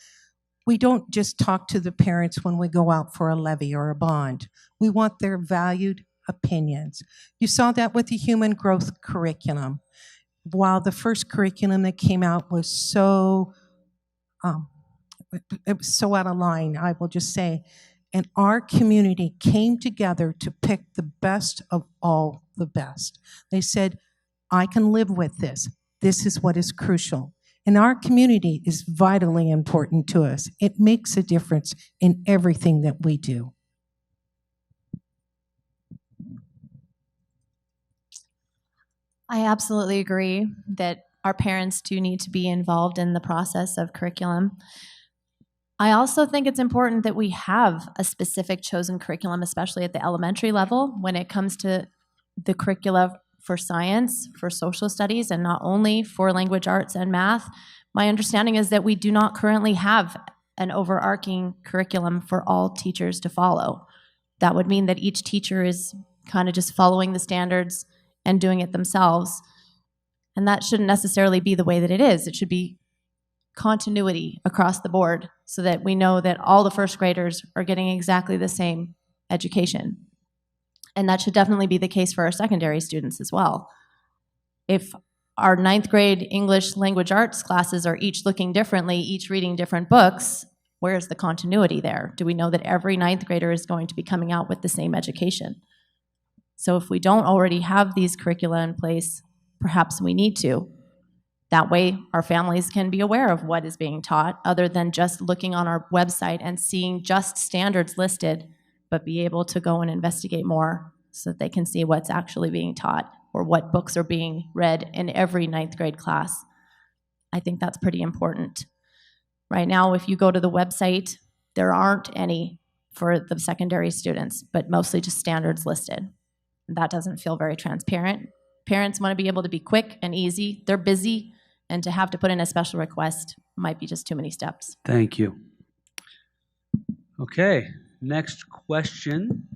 S6: We don't just talk to the parents when we go out for a levy or a bond. We want their valued opinions. You saw that with the human growth curriculum. While the first curriculum that came out was so out of line, I will just say, and our community came together to pick the best of all the best. They said, I can live with this. This is what is crucial. And our community is vitally important to us. It makes a difference in everything that we do.
S7: I absolutely agree that our parents do need to be involved in the process of curriculum. I also think it's important that we have a specific chosen curriculum, especially at the elementary level, when it comes to the curricula for science, for social studies, and not only for language arts and math. My understanding is that we do not currently have an overarching curriculum for all teachers to follow. That would mean that each teacher is kind of just following the standards and doing it themselves. And that shouldn't necessarily be the way that it is. It should be continuity across the board so that we know that all the first graders are getting exactly the same education. And that should definitely be the case for our secondary students as well. If our 9th grade English language arts classes are each looking differently, each reading different books, where's the continuity there? Do we know that every 9th grader is going to be coming out with the same education? So if we don't already have these curricula in place, perhaps we need to. That way, our families can be aware of what is being taught, other than just looking on our website and seeing just standards listed, but be able to go and investigate more so that they can see what's actually being taught or what books are being read in every 9th grade class. I think that's pretty important. Right now, if you go to the website, there aren't any for the secondary students, but mostly just standards listed. That doesn't feel very transparent. Parents want to be able to be quick and easy. They're busy, and to have to put in a special request might be just too many steps.
S1: Thank you. Okay, next question.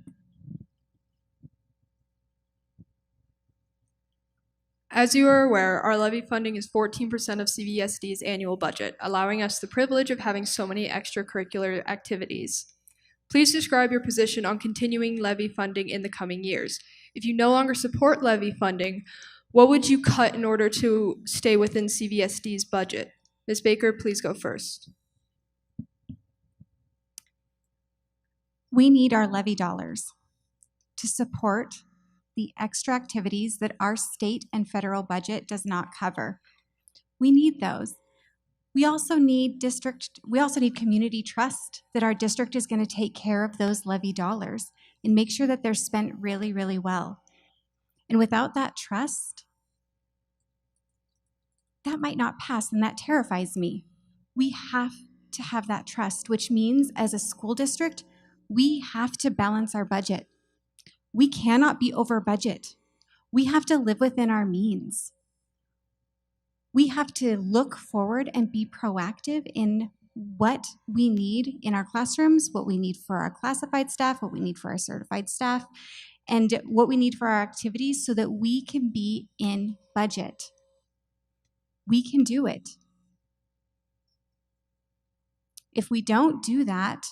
S10: As you are aware, our levy funding is 14% of CVSD's annual budget, allowing us the privilege of having so many extracurricular activities. Please describe your position on continuing levy funding in the coming years. If you no longer support levy funding, what would you cut in order to stay within CVSD's budget? Ms. Baker, please go first.
S9: We need our levy dollars to support the extra activities that our state and federal budget does not cover. We need those. We also need community trust that our district is going to take care of those levy dollars and make sure that they're spent really, really well. And without that trust, that might not pass, and that terrifies me. We have to have that trust, which means as a school district, we have to balance our budget. We cannot be over budget. We have to live within our means. We have to look forward and be proactive in what we need in our classrooms, what we need for our classified staff, what we need for our certified staff, and what we need for our activities so that we can be in budget. We can do it. If we don't do that,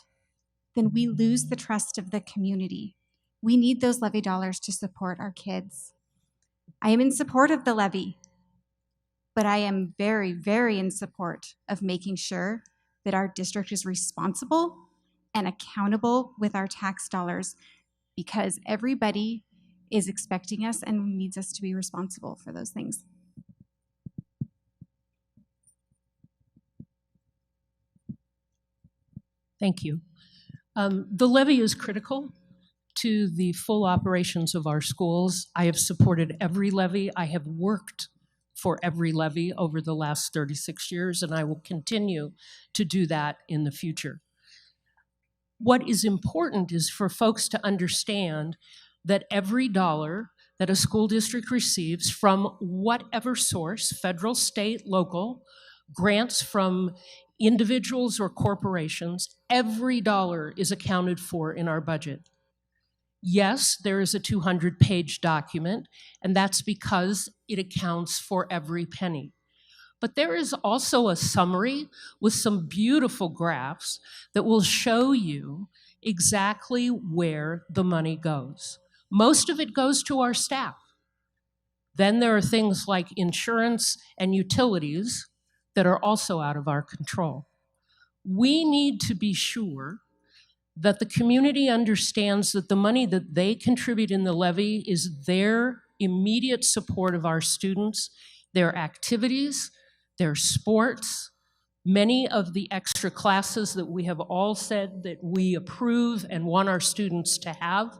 S9: then we lose the trust of the community. We need those levy dollars to support our kids. I am in support of the levy, but I am very, very in support of making sure that our district is responsible and accountable with our tax dollars, because everybody is expecting us and needs us to be responsible for those things.
S4: Thank you. The levy is critical to the full operations of our schools. I have supported every levy. I have worked for every levy over the last 36 years, and I will continue to do that in the future. What is important is for folks to understand that every dollar that a school district receives from whatever source, federal, state, local, grants from individuals or corporations, every dollar is accounted for in our budget. Yes, there is a 200-page document, and that's because it accounts for every penny. But there is also a summary with some beautiful graphs that will show you exactly where the money goes. Most of it goes to our staff. Then there are things like insurance and utilities that are also out of our control. We need to be sure that the community understands that the money that they contribute in the levy is their immediate support of our students, their activities, their sports, many of the extra classes that we have all said that we approve and want our students to have,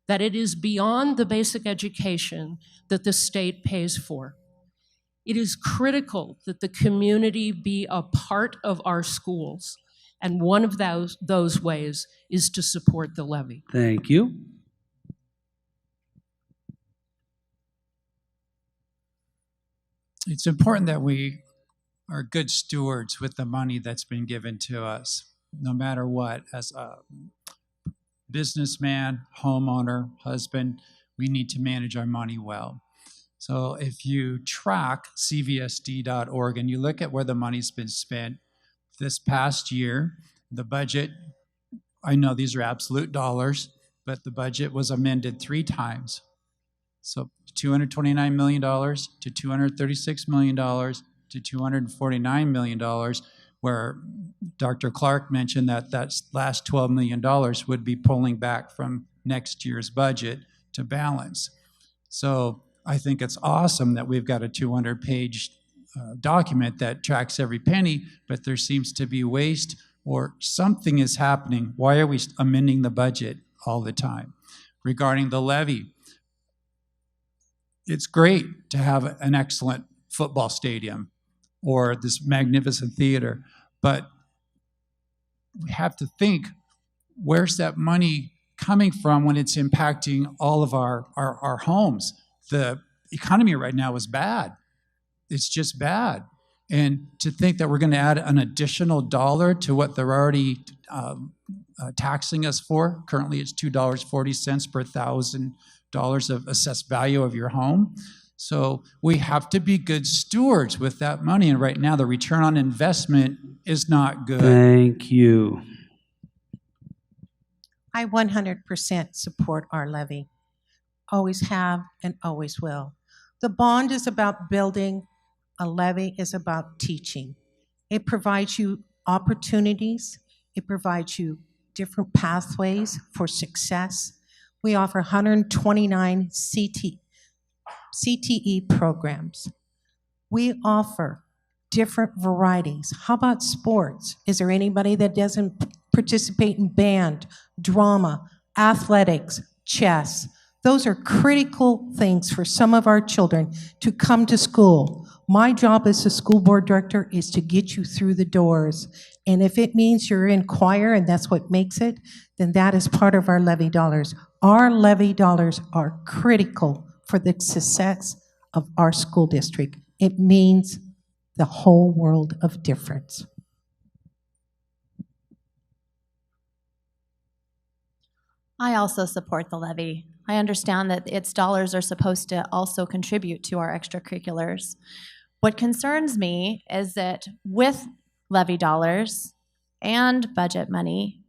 S4: that it is beyond the basic education that the state pays for. It is critical that the community be a part of our schools, and one of those ways is to support the levy.
S1: Thank you.
S5: It's important that we are good stewards with the money that's been given to us, no matter what. As a businessman, homeowner, husband, we need to manage our money well. So if you track cvsd.org and you look at where the money's been spent this past year, the budget, I know these are absolute dollars, but the budget was amended 3 times. So $229 million to $236 million to $249 million, where Dr. Clark mentioned that that last $12 million would be pulling back from next year's budget to balance. So I think it's awesome that we've got a 200-page document that tracks every penny, but there seems to be waste or something is happening. Why are we amending the budget all the time? Regarding the levy, it's great to have an excellent football stadium or this magnificent theater, but we have to think, where's that money coming from when it's impacting all of our homes? The economy right now is bad. It's just bad. And to think that we're going to add an additional dollar to what they're already taxing us for, currently it's $2.40 per $1,000 of assessed value of your home. So we have to be good stewards with that money. And right now the return on investment is not good.
S1: Thank you.
S6: I 100% support our levy. Always have and always will. The bond is about building. A levy is about teaching. It provides you opportunities. It provides you different pathways for success. We offer 129 CTE programs. We offer different varieties. How about sports? Is there anybody that doesn't participate in band, drama, athletics, chess? Those are critical things for some of our children to come to school. My job as a school board director is to get you through the doors. And if it means you're in choir and that's what makes it, then that is part of our levy dollars. Our levy dollars are critical for the success of our school district. It means the whole world of difference.
S7: I also support the levy. I understand that its dollars are supposed to also contribute to our extracurriculars. What concerns me is that with levy dollars and budget money,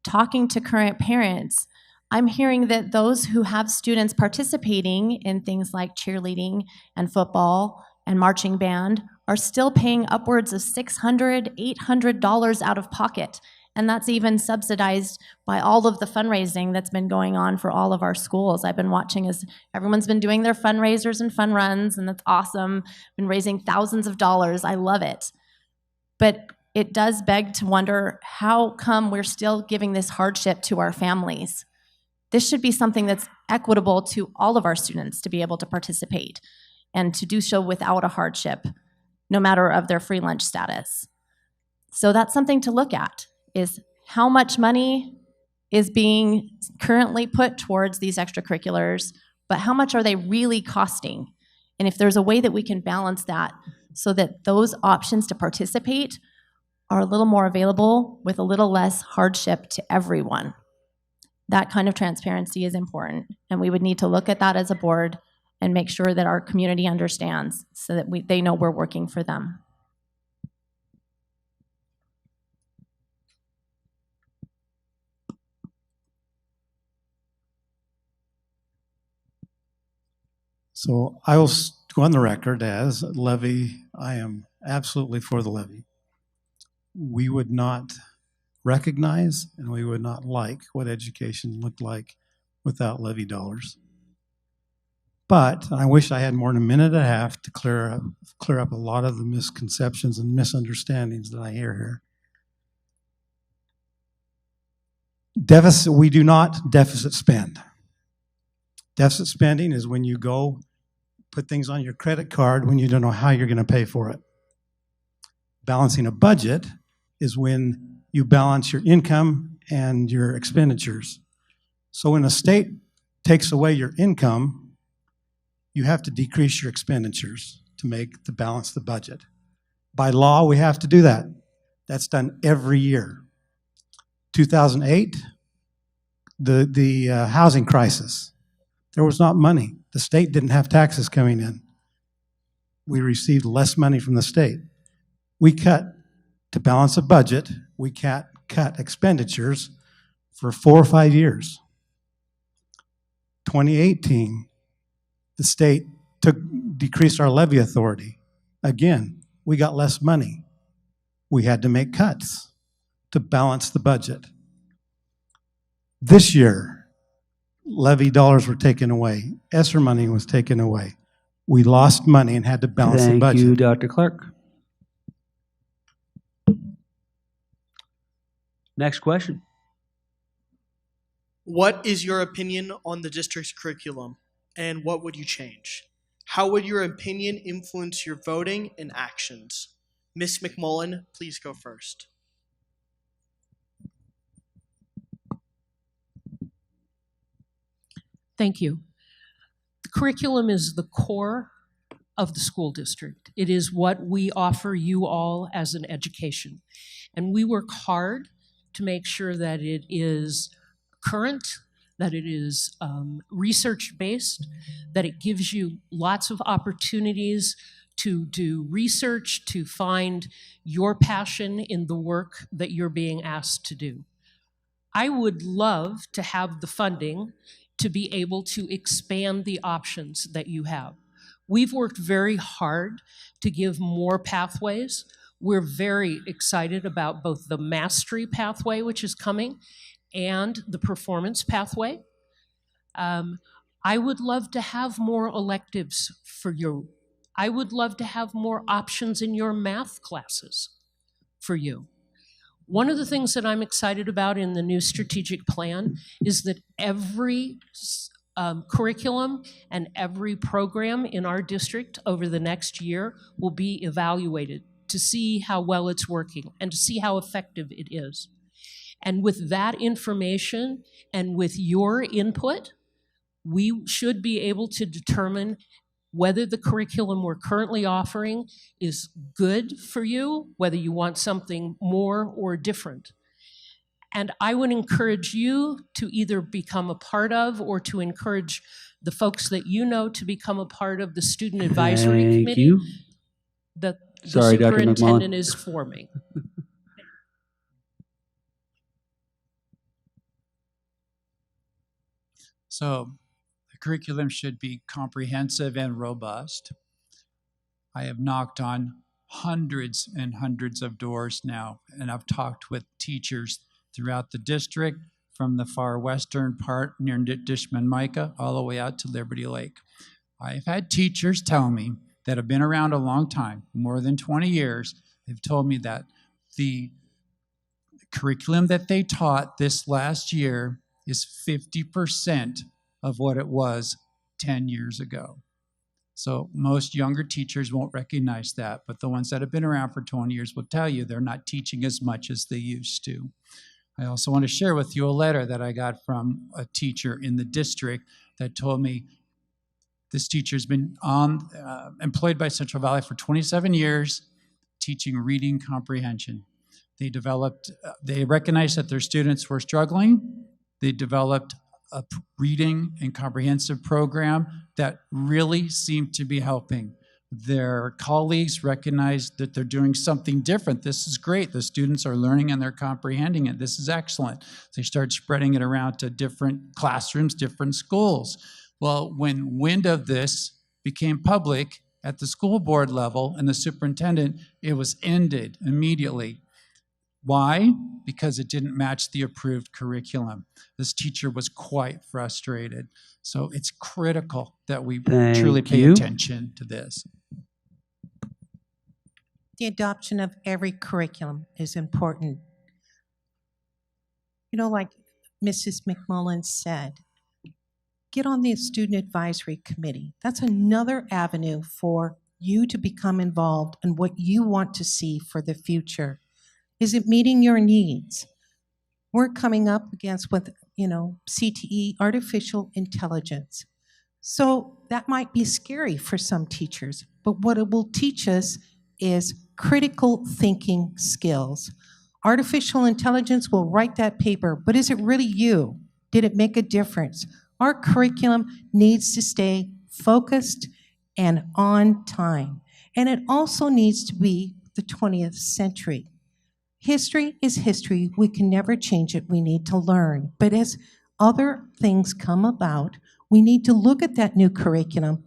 S7: talking to current parents, I'm hearing that those who have students participating in things like cheerleading and football and marching band are still paying upwards of $600, $800 out of pocket. And that's even subsidized by all of the fundraising that's been going on for all of our schools. I've been watching as everyone's been doing their fundraisers and fun runs, and that's awesome. Been raising thousands of dollars. I love it. But it does beg to wonder, how come we're still giving this hardship to our families? This should be something that's equitable to all of our students to be able to participate and to do so without a hardship, no matter of their free lunch status. So that's something to look at, is how much money is being currently put towards these extracurriculars, but how much are they really costing? And if there's a way that we can balance that so that those options to participate are a little more available with a little less hardship to everyone. That kind of transparency is important, and we would need to look at that as a board and make sure that our community understands so that they know we're working for them.
S8: So I will go on the record as levy. I am absolutely for the levy. We would not recognize and we would not like what education looked like without levy dollars. But I wish I had more than a minute and a half to clear up a lot of the misconceptions and misunderstandings that I hear here. Deficit, we do not deficit spend. Deficit spending is when you go put things on your credit card when you don't know how you're going to pay for it. Balancing a budget is when you balance your income and your expenditures. So when a state takes away your income, you have to decrease your expenditures to balance the budget. By law, we have to do that. That's done every year. 2008, the housing crisis. There was not money. The state didn't have taxes coming in. We received less money from the state. We cut, to balance a budget, we cut expenditures for 4 or 5 years. 2018, the state decreased our levy authority. Again, we got less money. We had to make cuts to balance the budget. This year, levy dollars were taken away. ESSER money was taken away. We lost money and had to balance the budget.
S1: Thank you, Dr. Clark. Next question.
S11: What is your opinion on the district's curriculum, and what would you change? How would your opinion influence your voting and actions? Ms. McMullen, please go first.
S4: Thank you. The curriculum is the core of the school district. It is what we offer you all as an education. And we work hard to make sure that it is current, that it is research-based, that it gives you lots of opportunities to do research, to find your passion in the work that you're being asked to do. I would love to have the funding to be able to expand the options that you have. We've worked very hard to give more pathways. We're very excited about both the mastery pathway, which is coming, and the performance pathway. I would love to have more electives for you. I would love to have more options in your math classes for you. One of the things that I'm excited about in the new strategic plan is that every curriculum and every program in our district over the next year will be evaluated to see how well it's working and to see how effective it is. And with that information and with your input, we should be able to determine whether the curriculum we're currently offering is good for you, whether you want something more or different. And I would encourage you to either become a part of or to encourage the folks that you know to become a part of the Student Advisory
S1: Thank
S4: Committee
S1: you.
S4: that the
S1: Sorry, Dr. McMullen.
S4: superintendent is forming.
S5: So the curriculum should be comprehensive and robust. I have knocked on hundreds and hundreds of doors now, and I've talked with teachers throughout the district, from the far western part near Dishman-Micah all the way out to Liberty Lake. I've had teachers tell me that have been around a long time, more than 20 years. They've told me that the curriculum that they taught this last year is 50% of what it was 10 years ago. So most younger teachers won't recognize that, but the ones that have been around for 20 years will tell you they're not teaching as much as they used to. I also want to share with you a letter that I got from a teacher in the district that told me this teacher's been employed by Central Valley for 27 years, teaching reading comprehension. They recognized that their students were struggling. They developed a reading and comprehensive program that really seemed to be helping. Their colleagues recognized that they're doing something different. This is great. The students are learning and they're comprehending it. This is excellent. They start spreading it around to different classrooms, different schools. Well, when wind of this became public at the school board level and the superintendent, it was ended immediately. Why? Because it didn't match the approved curriculum. This teacher was quite frustrated. So it's critical that we truly pay attention to this.
S6: The adoption of every curriculum is important. You know, like Mrs. McMullen said, get on the Student Advisory Committee. That's another avenue for you to become involved in what you want to see for the future. Is it meeting your needs? We're coming up against with, CTE, artificial intelligence. So that might be scary for some teachers, but what it will teach us is critical thinking skills. Artificial intelligence will write that paper, but is it really you? Did it make a difference? Our curriculum needs to stay focused and on time. And it also needs to be the 20th century. History is history. We can never change it. We need to learn. But as other things come about, we need to look at that new curriculum,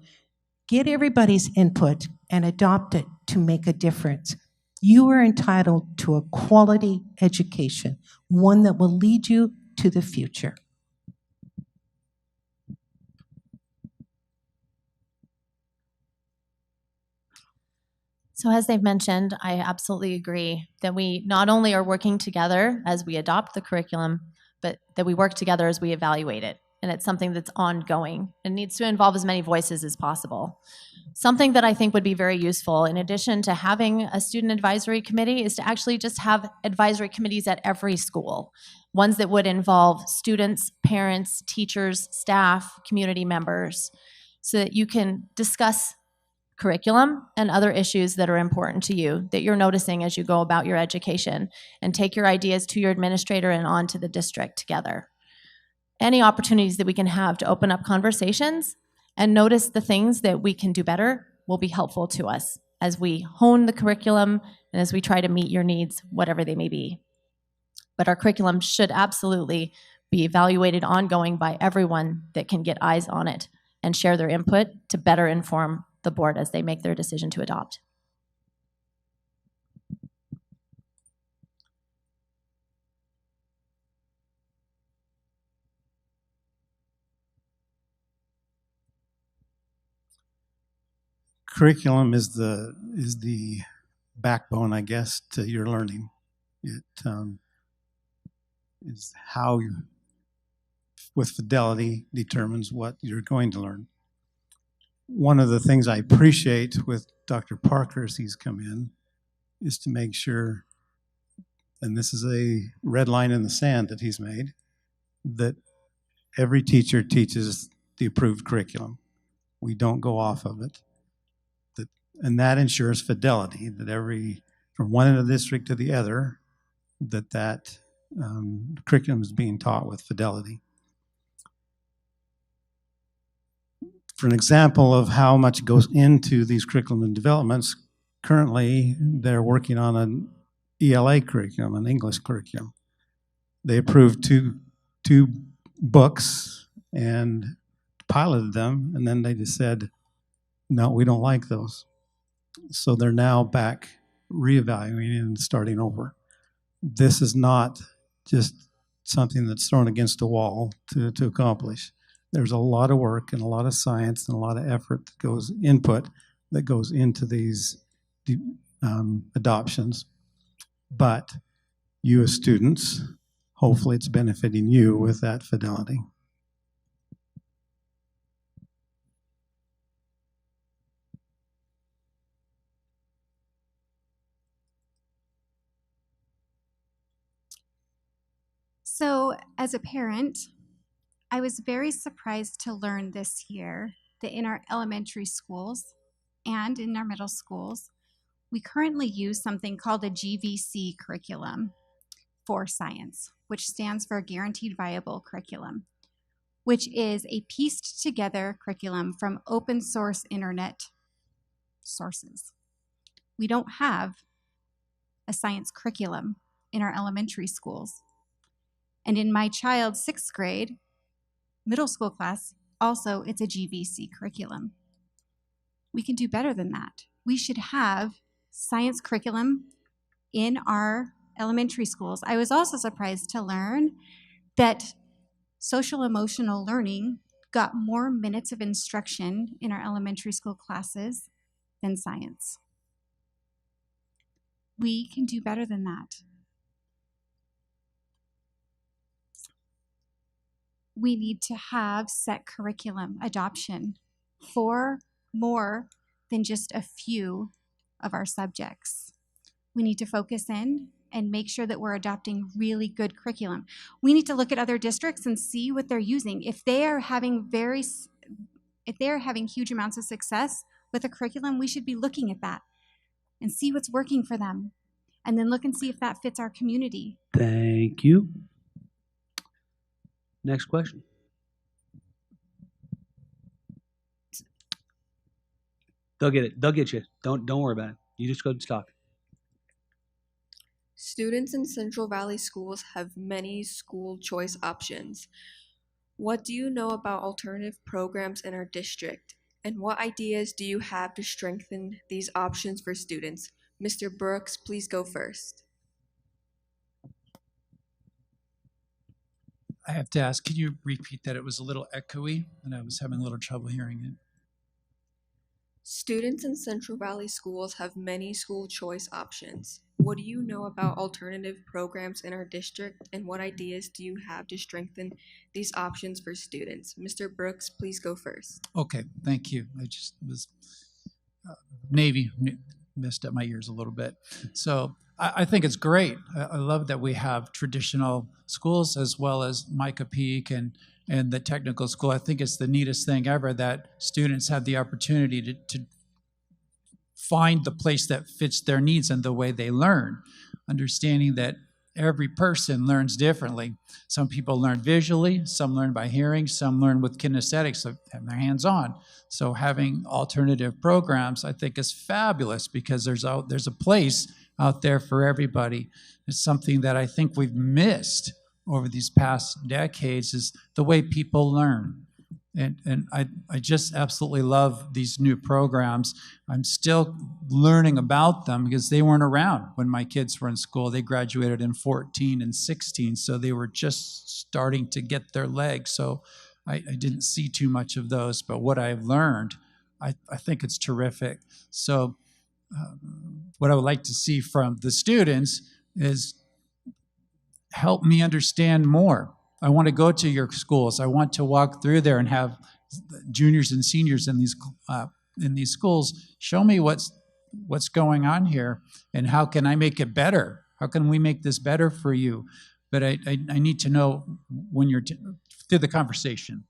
S6: get everybody's input, and adopt it to make a difference. You are entitled to a quality education, one that will lead you to the future.
S7: So as they've mentioned, I absolutely agree that we not only are working together as we adopt the curriculum, but that we work together as we evaluate it. And it's something that's ongoing and needs to involve as many voices as possible. Something that I think would be very useful, in addition to having a student advisory committee, is to actually just have advisory committees at every school. Ones that would involve students, parents, teachers, staff, community members, so that you can discuss curriculum and other issues that are important to you that you're noticing as you go about your education, and take your ideas to your administrator and on to the district together. Any opportunities that we can have to open up conversations and notice the things that we can do better will be helpful to us as we hone the curriculum and as we try to meet your needs, whatever they may be. But our curriculum should absolutely be evaluated ongoing by everyone that can get eyes on it and share their input to better inform the board as they make their decision to adopt.
S8: Curriculum is the backbone, I guess, to your learning. It is how you, with fidelity, determines what you're going to learn. One of the things I appreciate with Dr. Parker as he's come in is to make sure, and this is a red line in the sand that he's made, that every teacher teaches the approved curriculum. We don't go off of it. And that ensures fidelity, that from one end of the district to the other, that curriculum is being taught with fidelity. For an example of how much goes into these curriculum developments, currently they're working on an ELA curriculum, an English curriculum. They approved two books and piloted them, and then they just said, no, we don't like those. So they're now back reevaluating and starting over. This is not just something that's thrown against a wall to accomplish. There's a lot of work and a lot of science and a lot of effort that goes into these adoptions. But you as students, hopefully it's benefiting you with that fidelity.
S9: So, as a parent, I was very surprised to learn this year that in our elementary schools and in our middle schools, we currently use something called a GVC curriculum for science, which stands for Guaranteed Viable Curriculum, which is a pieced together curriculum from open source internet sources. We don't have a science curriculum in our elementary schools. And in my child's 6th grade middle school class, also it's a GVC curriculum. We can do better than that. We should have science curriculum in our elementary schools. I was also surprised to learn that social emotional learning got more minutes of instruction in our elementary school classes than science. We can do better than that. We need to have set curriculum adoption for more than just a few of our subjects. We need to focus in and make sure that we're adopting really good curriculum. We need to look at other districts and see what they're using. If they are having huge amounts of success with a curriculum, we should be looking at that and see what's working for them, and then look and see if that fits our community.
S1: Thank you. Next question. They'll get it. They'll get you. Don't worry about it. You just go and talk.
S12: Students in Central Valley schools have many school choice options. What do you know about alternative programs in our district? And what ideas do you have to strengthen these options for students? Mr. Brooks, please go first.
S5: I have to ask, can you repeat that? It was a little echoey, and I was having a little trouble hearing it.
S12: Students in Central Valley schools have many school choice options. What do you know about alternative programs in our district, and what ideas do you have to strengthen these options for students? Mr. Brooks, please go first.
S5: Okay, thank you. I just was Navy messed up my ears a little bit. So I think it's great. I love that we have traditional schools as well as Micah Peak and the technical school. I think it's the neatest thing ever that students have the opportunity to find the place that fits their needs and the way they learn, understanding that every person learns differently. Some people learn visually, some learn by hearing, some learn with kinesthetics, of having their hands on. So having alternative programs, I think, is fabulous because there's a place out there for everybody. It's something that I think we've missed over these past decades is the way people learn. And I just absolutely love these new programs. I'm still learning about them because they weren't around when my kids were in school. They graduated in 14 and 16, so they were just starting to get their legs. So I didn't see too much of those, but what I've learned, I think it's terrific. So what I would like to see from the students is help me understand more. I want to go to your schools. I want to walk through there and have juniors and seniors in these schools show me what's going on here and how can I make it better? How can we make this better for you? But I need to know when you're through the conversation.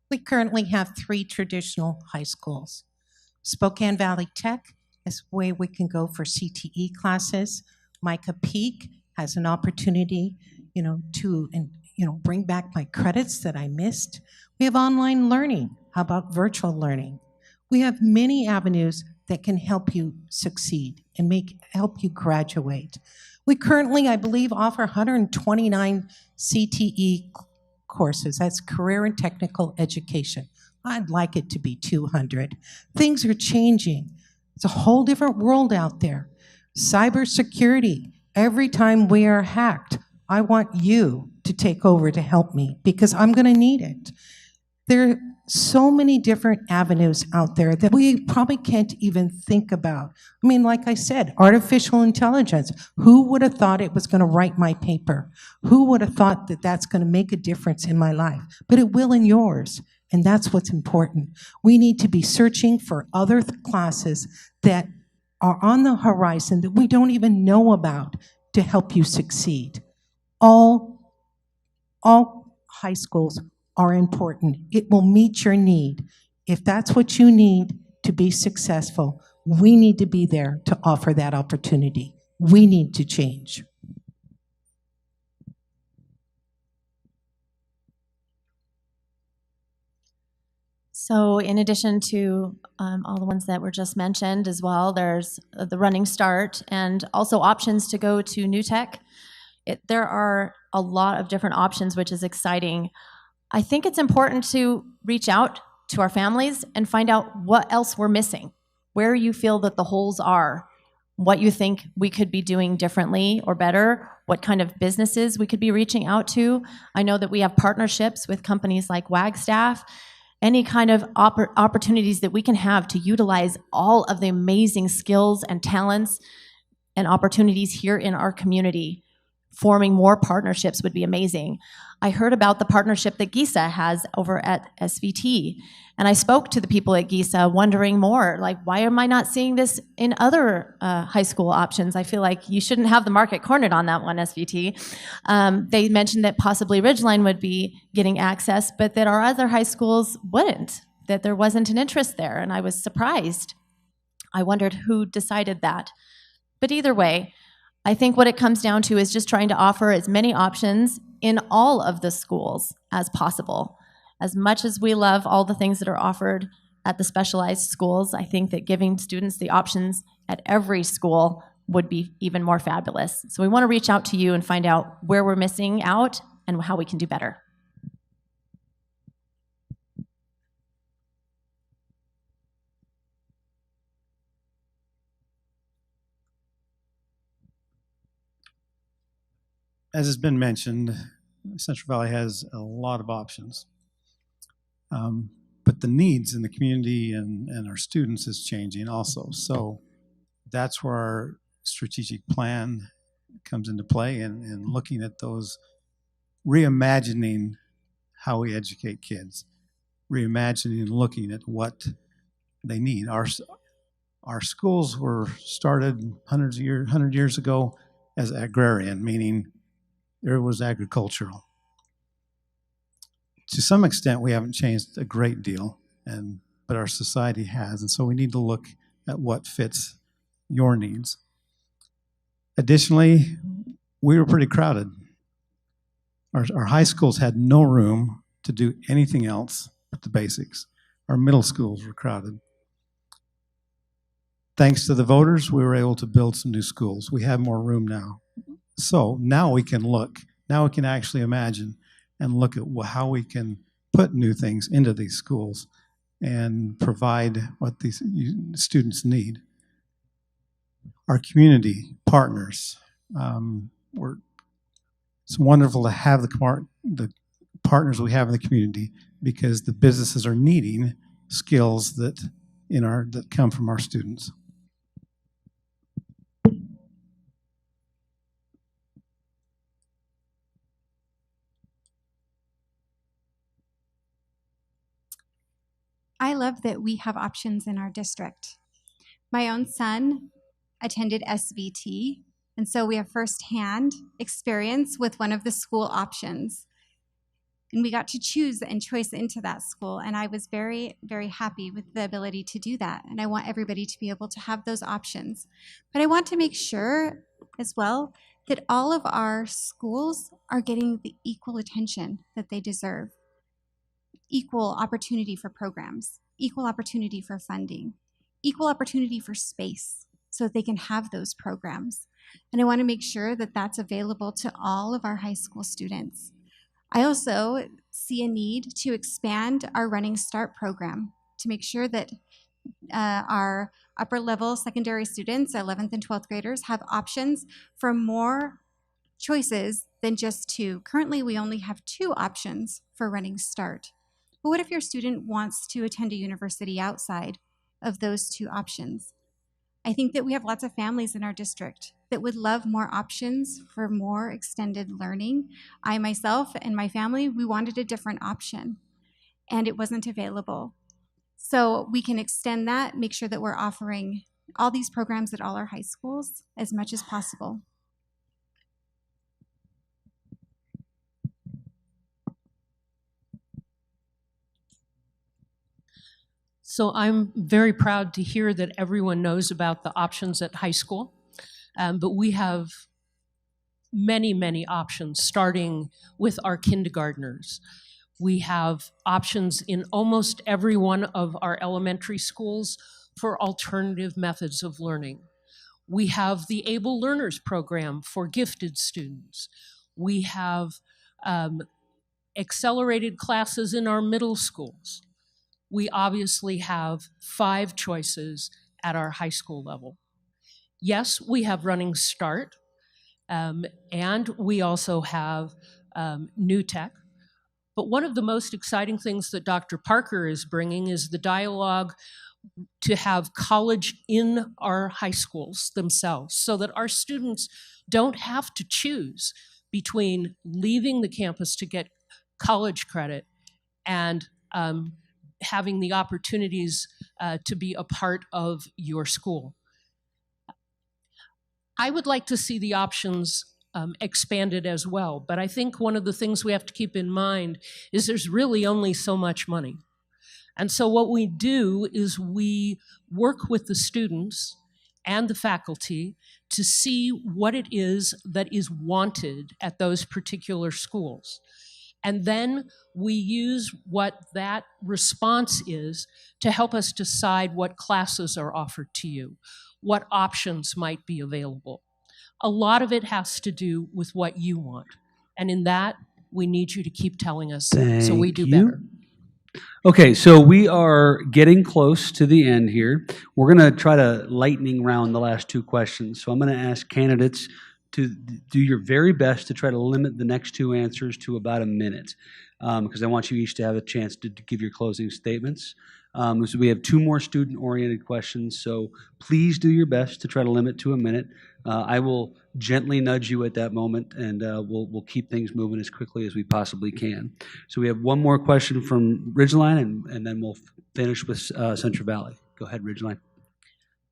S6: Well, We currently have 3 traditional high schools. Spokane Valley Tech is where we can go for CTE classes. Micah Peak has an opportunity, to bring back my credits that I missed. We have online learning. How about virtual learning? We have many avenues that can help you succeed and help you graduate. We currently, I believe, offer 129 CTE courses. That's career and technical education. I'd like it to be 200. Things are changing. It's a whole different world out there. Cybersecurity. Every time we are hacked, I want you to take over to help me because I'm going to need it. There are so many different avenues out there that we probably can't even think about. I mean, like I said, artificial intelligence. Who would have thought it was going to write my paper? Who would have thought that that's going to make a difference in my life? But it will in yours, and that's what's important. We need to be searching for other classes that are on the horizon that we don't even know about to help you succeed. All high schools are important. It will meet your need. If that's what you need to be successful, we need to be there to offer that opportunity. We need to change.
S7: So in addition to all the ones that were just mentioned as well, there's the Running Start and also options to go to New Tech. There are a lot of different options, which is exciting. I think it's important to reach out to our families and find out what else we're missing, where you feel that the holes are, what you think we could be doing differently or better, what kind of businesses we could be reaching out to. I know that we have partnerships with companies like Wagstaff, any kind of opportunities that we can have to utilize all of the amazing skills and talents and opportunities here in our community. Forming more partnerships would be amazing. I heard about the partnership that GISA has over at SVT, and I spoke to the people at GISA wondering more, like, why am I not seeing this in other high school options? I feel like you shouldn't have the market cornered on that one, SVT. They mentioned that possibly Ridgeline would be getting access, but that our other high schools wouldn't, that there wasn't an interest there, and I was surprised. I wondered who decided that. But either way, I think what it comes down to is just trying to offer as many options in all of the schools as possible. As much as we love all the things that are offered at the specialized schools, I think that giving students the options at every school would be even more fabulous. So we want to reach out to you and find out where we're missing out and how we can do better.
S8: As has been mentioned, Central Valley has a lot of options. But the needs in the community and our students is changing also. So that's where our strategic plan comes into play and looking at those, reimagining how we educate kids, reimagining and looking at what they need. Our schools were started 100 years ago as agrarian, meaning there was agricultural. To some extent, we haven't changed a great deal, but our society has, and so we need to look at what fits your needs. Additionally, we were pretty crowded. Our high schools had no room to do anything else but the basics. Our middle schools were crowded. Thanks to the voters, we were able to build some new schools. We have more room now. So now we can look, now we can actually imagine and look at how we can put new things into these schools and provide what these students need. Our community partners, it's wonderful to have the partners we have in the community because the businesses are needing skills that come from our students.
S9: I love that we have options in our district. My own son attended SVT, and so we have firsthand experience with one of the school options. And we got to choose and choice into that school. And I was very, very happy with the ability to do that. And I want everybody to be able to have those options. But I want to make sure as well that all of our schools are getting the equal attention that they deserve. Equal opportunity for programs, equal opportunity for funding, equal opportunity for space so that they can have those programs. And I want to make sure that that's available to all of our high school students. I also see a need to expand our Running Start program to make sure that our upper level secondary students, 11th and 12th graders, have options for more choices than just two. Currently, we only have 2 options for Running Start. But what if your student wants to attend a university outside of those 2 options? I think that we have lots of families in our district that would love more options for more extended learning. I myself and my family, we wanted a different option, and it wasn't available. So we can extend that, make sure that we're offering all these programs at all our high schools as much as possible.
S4: So I'm very proud to hear that everyone knows about the options at high school, but we have many, many options, starting with our kindergartners. We have options in almost every one of our elementary schools for alternative methods of learning. We have the Able Learners program for gifted students. We have accelerated classes in our middle schools. We obviously have 5 choices at our high school level. Yes, we have Running Start, and we also have New Tech. But one of the most exciting things that Dr. Parker is bringing is the dialogue to have college in our high schools themselves, so that our students don't have to choose between leaving the campus to get college credit and having the opportunities to be a part of your school. I would like to see the options expanded as well, but I think one of the things we have to keep in mind is there's really only so much money. And so what we do is we work with the students and the faculty to see what it is that is wanted at those particular schools. And then we use what that response is to help us decide what classes are offered to you, what options might be available. A lot of it has to do with what you want. And in that, we need you to keep telling us so we do better.
S1: Okay, so we are getting close to the end here. We're going to try to lightning round the last 2 questions. So I'm going to ask candidates to do your very best to try to limit the next 2 answers to about a minute, because I want you each to have a chance to give your closing statements. So we have 2 more student-oriented questions, so please do your best to try to limit to a minute. I will gently nudge you at that moment, and we'll keep things moving as quickly as we possibly can. So we have 1 more question from Ridgeline, and then we'll finish with Central Valley. Go ahead, Ridgeline.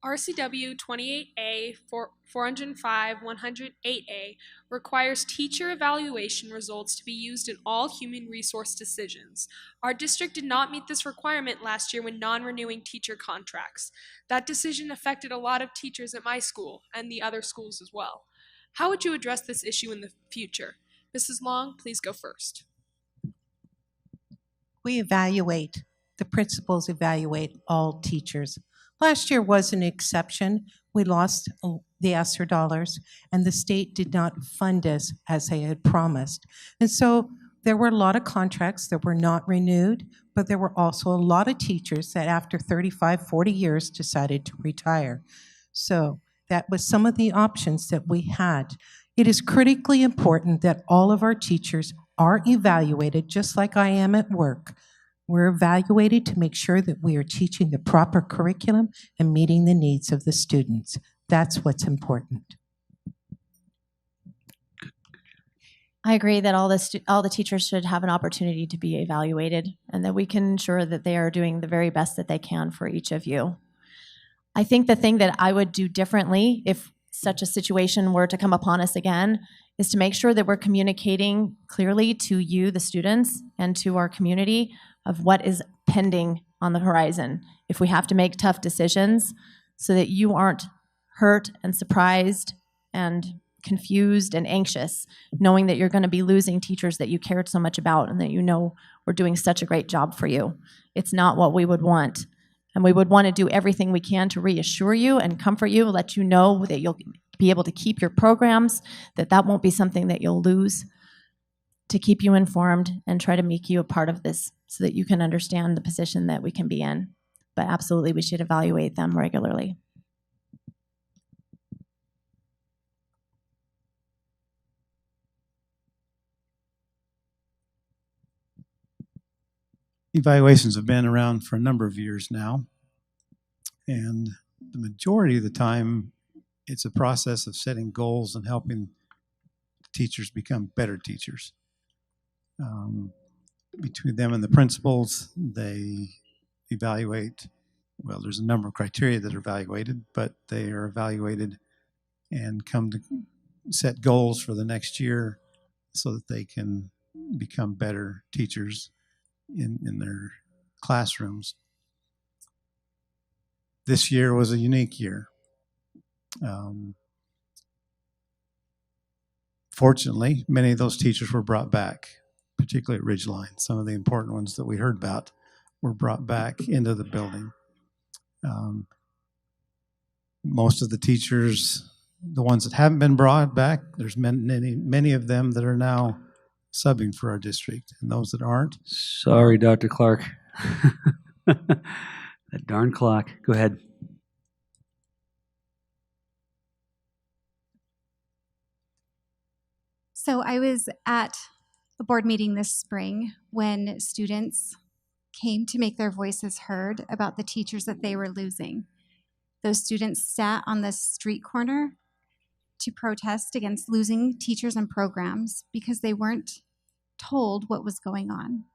S13: RCW 28A 405 108A requires teacher evaluation results to be used in all human resource decisions. Our district did not meet this requirement last year when non-renewing teacher contracts. That decision affected a lot of teachers at my school and the other schools as well. How would you address this issue in the future? Mrs. Long, please go first.
S6: We evaluate, the principals evaluate all teachers. Last year was an exception. We lost the ESSER dollars, and the state did not fund us as they had promised. And so there were a lot of contracts that were not renewed, but there were also a lot of teachers that after 35, 40 years decided to retire. So that was some of the options that we had. It is critically important that all of our teachers are evaluated, just like I am at work. We're evaluated to make sure that we are teaching the proper curriculum and meeting the needs of the students. That's what's important.
S7: I agree that all the teachers should have an opportunity to be evaluated, and that we can ensure that they are doing the very best that they can for each of you. I think the thing that I would do differently if such a situation were to come upon us again is to make sure that we're communicating clearly to you, the students, and to our community of what is pending on the horizon. If we have to make tough decisions so that you aren't hurt and surprised and confused and anxious, knowing that you're going to be losing teachers that you cared so much about and that you know were doing such a great job for you. It's not what we would want. And we would want to do everything we can to reassure you and comfort you, let you know that you'll be able to keep your programs, that won't be something that you'll lose, to keep you informed and try to make you a part of this so that you can understand the position that we can be in. But absolutely, we should evaluate them regularly.
S8: Evaluations have been around for a number of years now, and the majority of the time, it's a process of setting goals and helping teachers become better teachers. Between them and the principals, they evaluate, well, there's a number of criteria that are evaluated, but they are evaluated and come to set goals for the next year so that they can become better teachers in their classrooms. This year was a unique year. Fortunately, many of those teachers were brought back, particularly at Ridgeline. Some of the important ones that we heard about were brought back into the building. Most of the teachers, the ones that haven't been brought back, there's many of them that are now subbing for our district, and those that aren't.
S1: Sorry, Dr. Clark. That darn clock. Go ahead.
S9: So I was at a board meeting this spring when students came to make their voices heard about the teachers that they were losing. Those students sat on the street corner to protest against losing teachers and programs because they weren't told what was going on.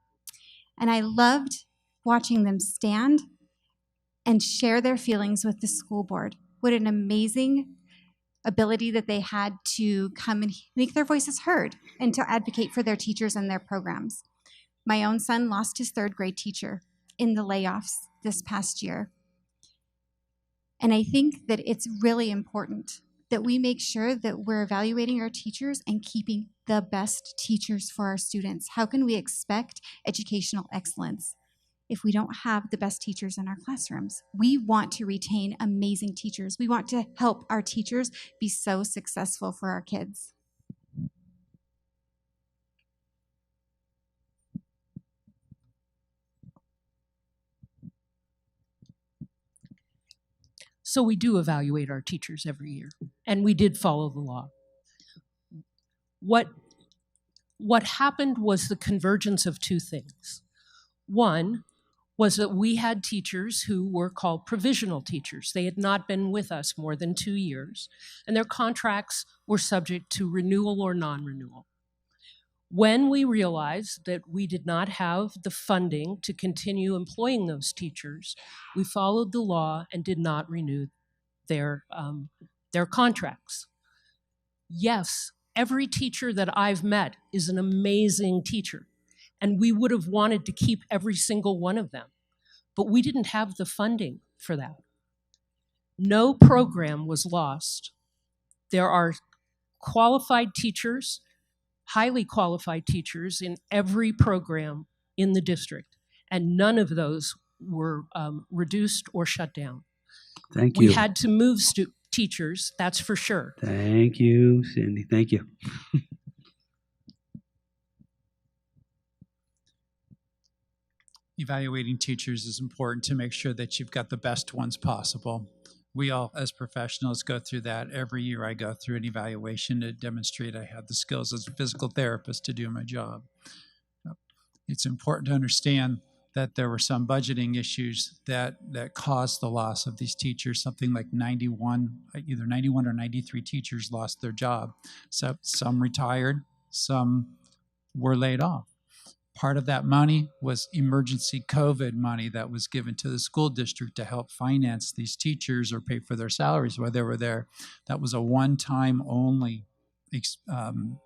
S9: And I loved watching them stand and share their feelings with the school board. What an amazing ability that they had to come and make their voices heard and to advocate for their teachers and their programs. My own son lost his third grade teacher in the layoffs this past year. And I think that it's really important that we make sure that we're evaluating our teachers and keeping the best teachers for our students. How can we expect educational excellence if we don't have the best teachers in our classrooms? We want to retain amazing teachers. We want to help our teachers be so successful for our kids.
S4: So we do evaluate our teachers every year, and we did follow the law. What happened was the convergence of two things. One was that we had teachers who were called provisional teachers. They had not been with us more than 2 years, and their contracts were subject to renewal or non-renewal. When we realized that we did not have the funding to continue employing those teachers, we followed the law and did not renew their contracts. Yes, every teacher that I've met is an amazing teacher, and we would have wanted to keep every single one of them, but we didn't have the funding for that. No program was lost. There are qualified teachers, highly qualified teachers in every program in the district, and none of those were reduced or shut down.
S1: Thank you.
S4: We had to move teachers, that's for sure.
S1: Thank you, Cindy. Thank you.
S5: Evaluating teachers is important to make sure that you've got the best ones possible. We all, as professionals, go through that. Every year I go through an evaluation to demonstrate I have the skills as a physical therapist to do my job. It's important to understand that there were some budgeting issues that caused the loss of these teachers. Something like either 91 or 93 teachers lost their job. So some retired, some were laid off. Part of that money was emergency COVID money that was given to the school district to help finance these teachers or pay for their salaries while they were there. That was a one-time only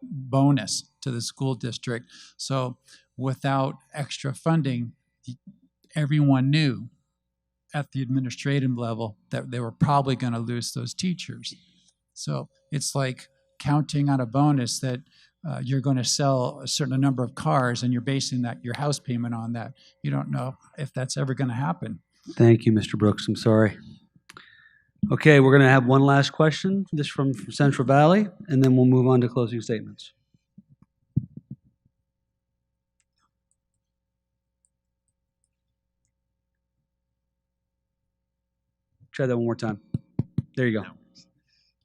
S5: bonus to the school district. So without extra funding, everyone knew at the administrative level that they were probably going to lose those teachers. So it's like counting on a bonus that you're going to sell a certain number of cars and you're basing that your house payment on that. You don't know if that's ever going to happen.
S1: Thank you, Mr. Brooks. I'm sorry. Okay, we're going to have one last question, this from Central Valley, and then we'll move on to closing statements. Try that one more time. There you go.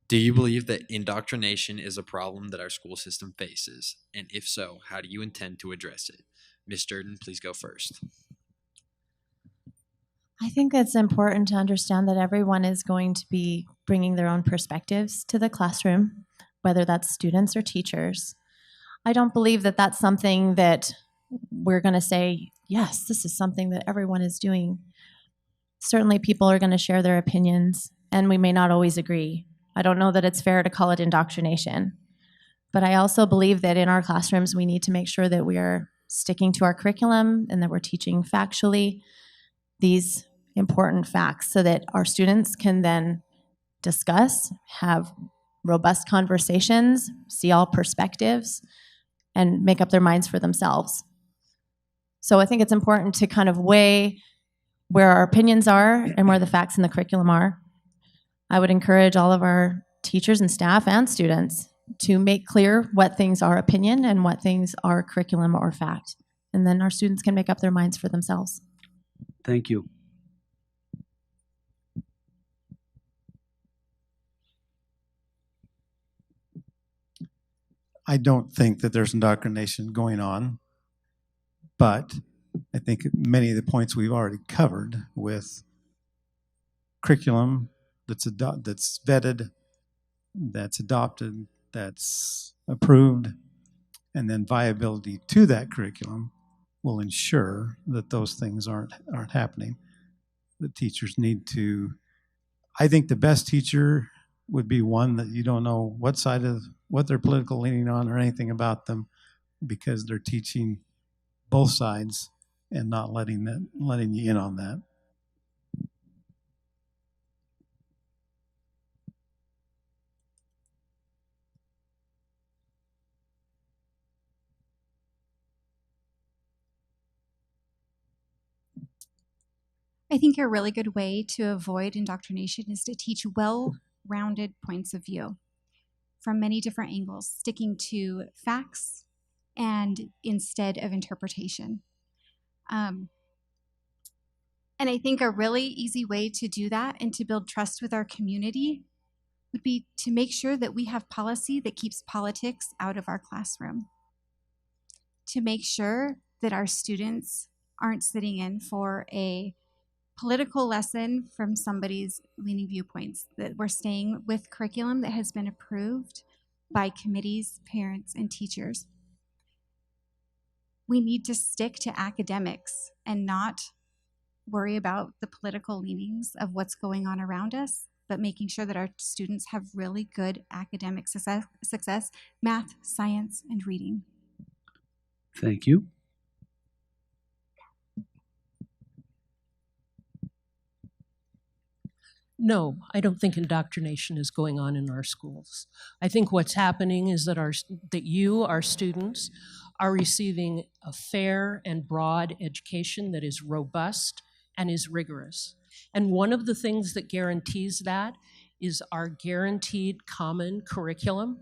S14: Do you believe that indoctrination is a problem that our school system faces? And if so, how do you intend to address it? Ms. Jerdon, please go first.
S7: I think it's important to understand that everyone is going to be bringing their own perspectives to the classroom, whether that's students or teachers. I don't believe that that's something that we're going to say, yes, this is something that everyone is doing. Certainly people are going to share their opinions, and we may not always agree. I don't know that it's fair to call it indoctrination. But I also believe that in our classrooms, we need to make sure that we are sticking to our curriculum and that we're teaching factually these important facts so that our students can then discuss, have robust conversations, see all perspectives, and make up their minds for themselves. So I think it's important to kind of weigh where our opinions are and where the facts in the curriculum are. I would encourage all of our teachers and staff and students to make clear what things are opinion and what things are curriculum or fact. And then our students can make up their minds for themselves.
S1: Thank you.
S8: I don't think that there's indoctrination going on, but I think many of the points we've already covered with curriculum that's vetted, that's adopted, that's approved, and then viability to that curriculum will ensure that those things aren't happening. The teachers need to, I think the best teacher would be one that you don't know what side of what they're political leaning on or anything about them, because they're teaching both sides and not letting you in on that.
S9: I think a really good way to avoid indoctrination is to teach well-rounded points of view from many different angles, sticking to facts and instead of interpretation. And I think a really easy way to do that and to build trust with our community would be to make sure that we have policy that keeps politics out of our classroom. To make sure that our students aren't sitting in for a political lesson from somebody's leaning viewpoints, that we're staying with curriculum that has been approved by committees, parents, and teachers. We need to stick to academics and not worry about the political leanings of what's going on around us, but making sure that our students have really good academic success, math, science, and reading.
S1: Thank you.
S4: No, I don't think indoctrination is going on in our schools. I think what's happening is that you, our students, are receiving a fair and broad education that is robust and is rigorous. And one of the things that guarantees that is our guaranteed common curriculum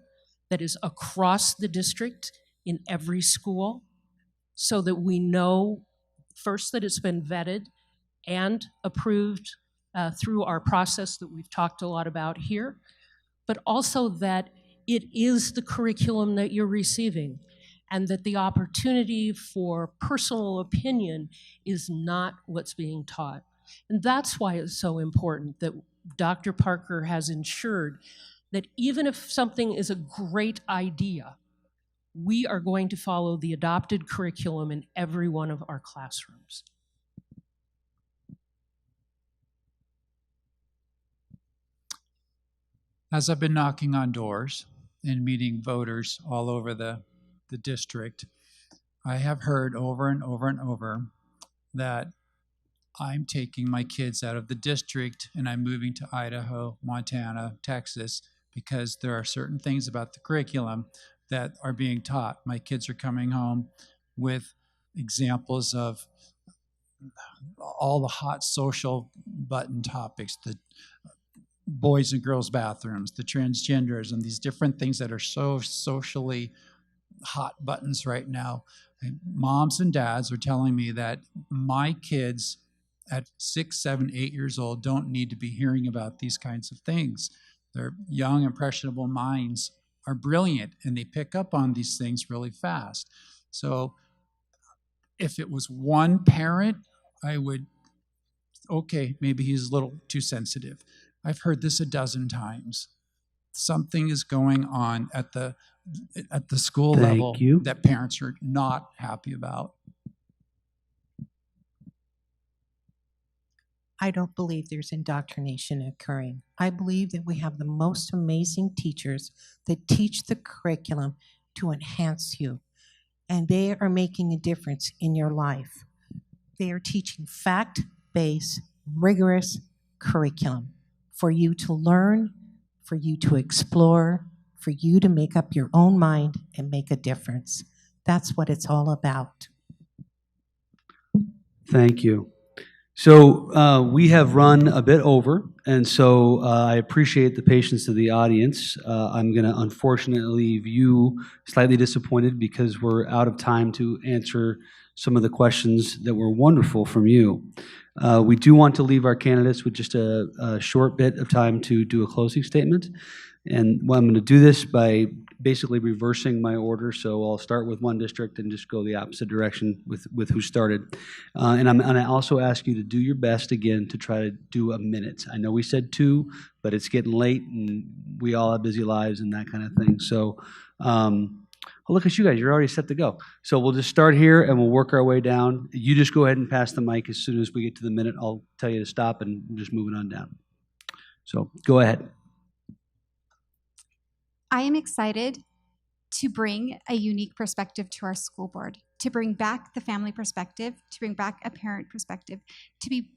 S4: that is across the district in every school, so that we know first that it's been vetted and approved through our process that we've talked a lot about here, but also that it is the curriculum that you're receiving, and that the opportunity for personal opinion is not what's being taught. And that's why it's so important that Dr. Parker has ensured that even if something is a great idea, we are going to follow the adopted curriculum in every one of our classrooms.
S5: As I've been knocking on doors in meeting voters all over the district, I have heard over and over and over that I'm taking my kids out of the district and I'm moving to Idaho, Montana, Texas, because there are certain things about the curriculum that are being taught. My kids are coming home with examples of all the hot social button topics, the boys and girls bathrooms, the transgenders, and these different things that are so socially hot buttons right now. And moms and dads are telling me that my kids at 6, 7, 8 years old don't need to be hearing about these kinds of things. Their young, impressionable minds are brilliant and they pick up on these things really fast. So if it was one parent, I would, okay, maybe he's a little too sensitive. I've heard this a dozen times. Something is going on at the school level that parents are not happy about.
S6: I don't believe there's indoctrination occurring. I believe that we have the most amazing teachers that teach the curriculum to enhance you, and they are making a difference in your life. They are teaching fact-based, rigorous curriculum for you to learn, for you to explore, for you to make up your own mind and make a difference. That's what it's all about.
S1: Thank you. So we have run a bit over, and so I appreciate the patience of the audience. I'm going to unfortunately leave you slightly disappointed because we're out of time to answer some of the questions that were wonderful from you. We do want to leave our candidates with just a short bit of time to do a closing statement. And I'm going to do this by basically reversing my order. So I'll start with one district and just go the opposite direction with who started. And I'm going to also ask you to do your best again to try to do a minute. I know we said 2, but it's getting late and we all have busy lives and that kind of thing. So oh, look at you guys, you're already set to go. So we'll just start here and we'll work our way down. You just go ahead and pass the mic. As soon as we get to the minute, I'll tell you to stop and we're just moving on down. So go ahead.
S9: I am excited to bring a unique perspective to our school board, to bring back the family perspective, to bring back a parent perspective,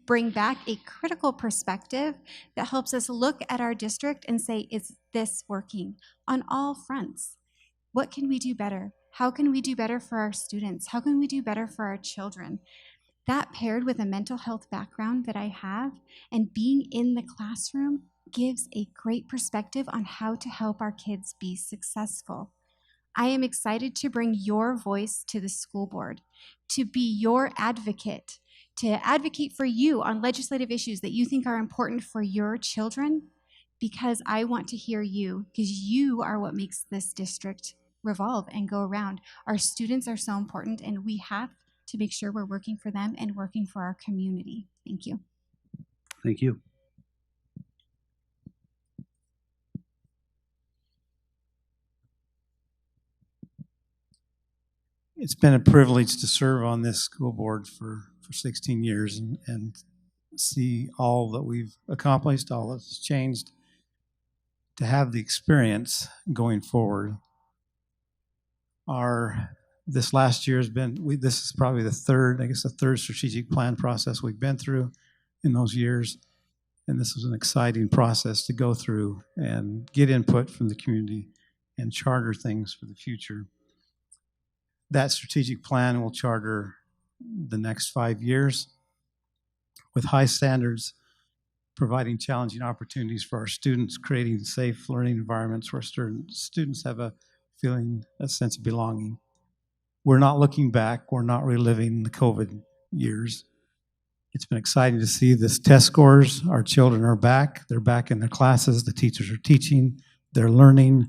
S9: bring back a critical perspective that helps us look at our district and say, is this working on all fronts? What can we do better? How can we do better for our students? How can we do better for our children? That paired with a mental health background that I have and being in the classroom gives a great perspective on how to help our kids be successful. I am excited to bring your voice to the school board, to be your advocate, to advocate for you on legislative issues that you think are important for your children, because I want to hear you, because you are what makes this district revolve and go around. Our students are so important, and we have to make sure we're working for them and working for our community. Thank you.
S1: Thank you.
S8: It's been a privilege to serve on this school board for 16 years and see all that we've accomplished, all that's changed, to have the experience going forward. This last year has been, this is probably the third strategic plan process we've been through in those years. And this was an exciting process to go through and get input from the community and charter things for the future. That strategic plan will charter the next 5 years with high standards, providing challenging opportunities for our students, creating safe learning environments where students have a sense of belonging. We're not looking back. We're not reliving the COVID years. It's been exciting to see this test scores. Our children are back. They're back in their classes. The teachers are teaching. They're learning.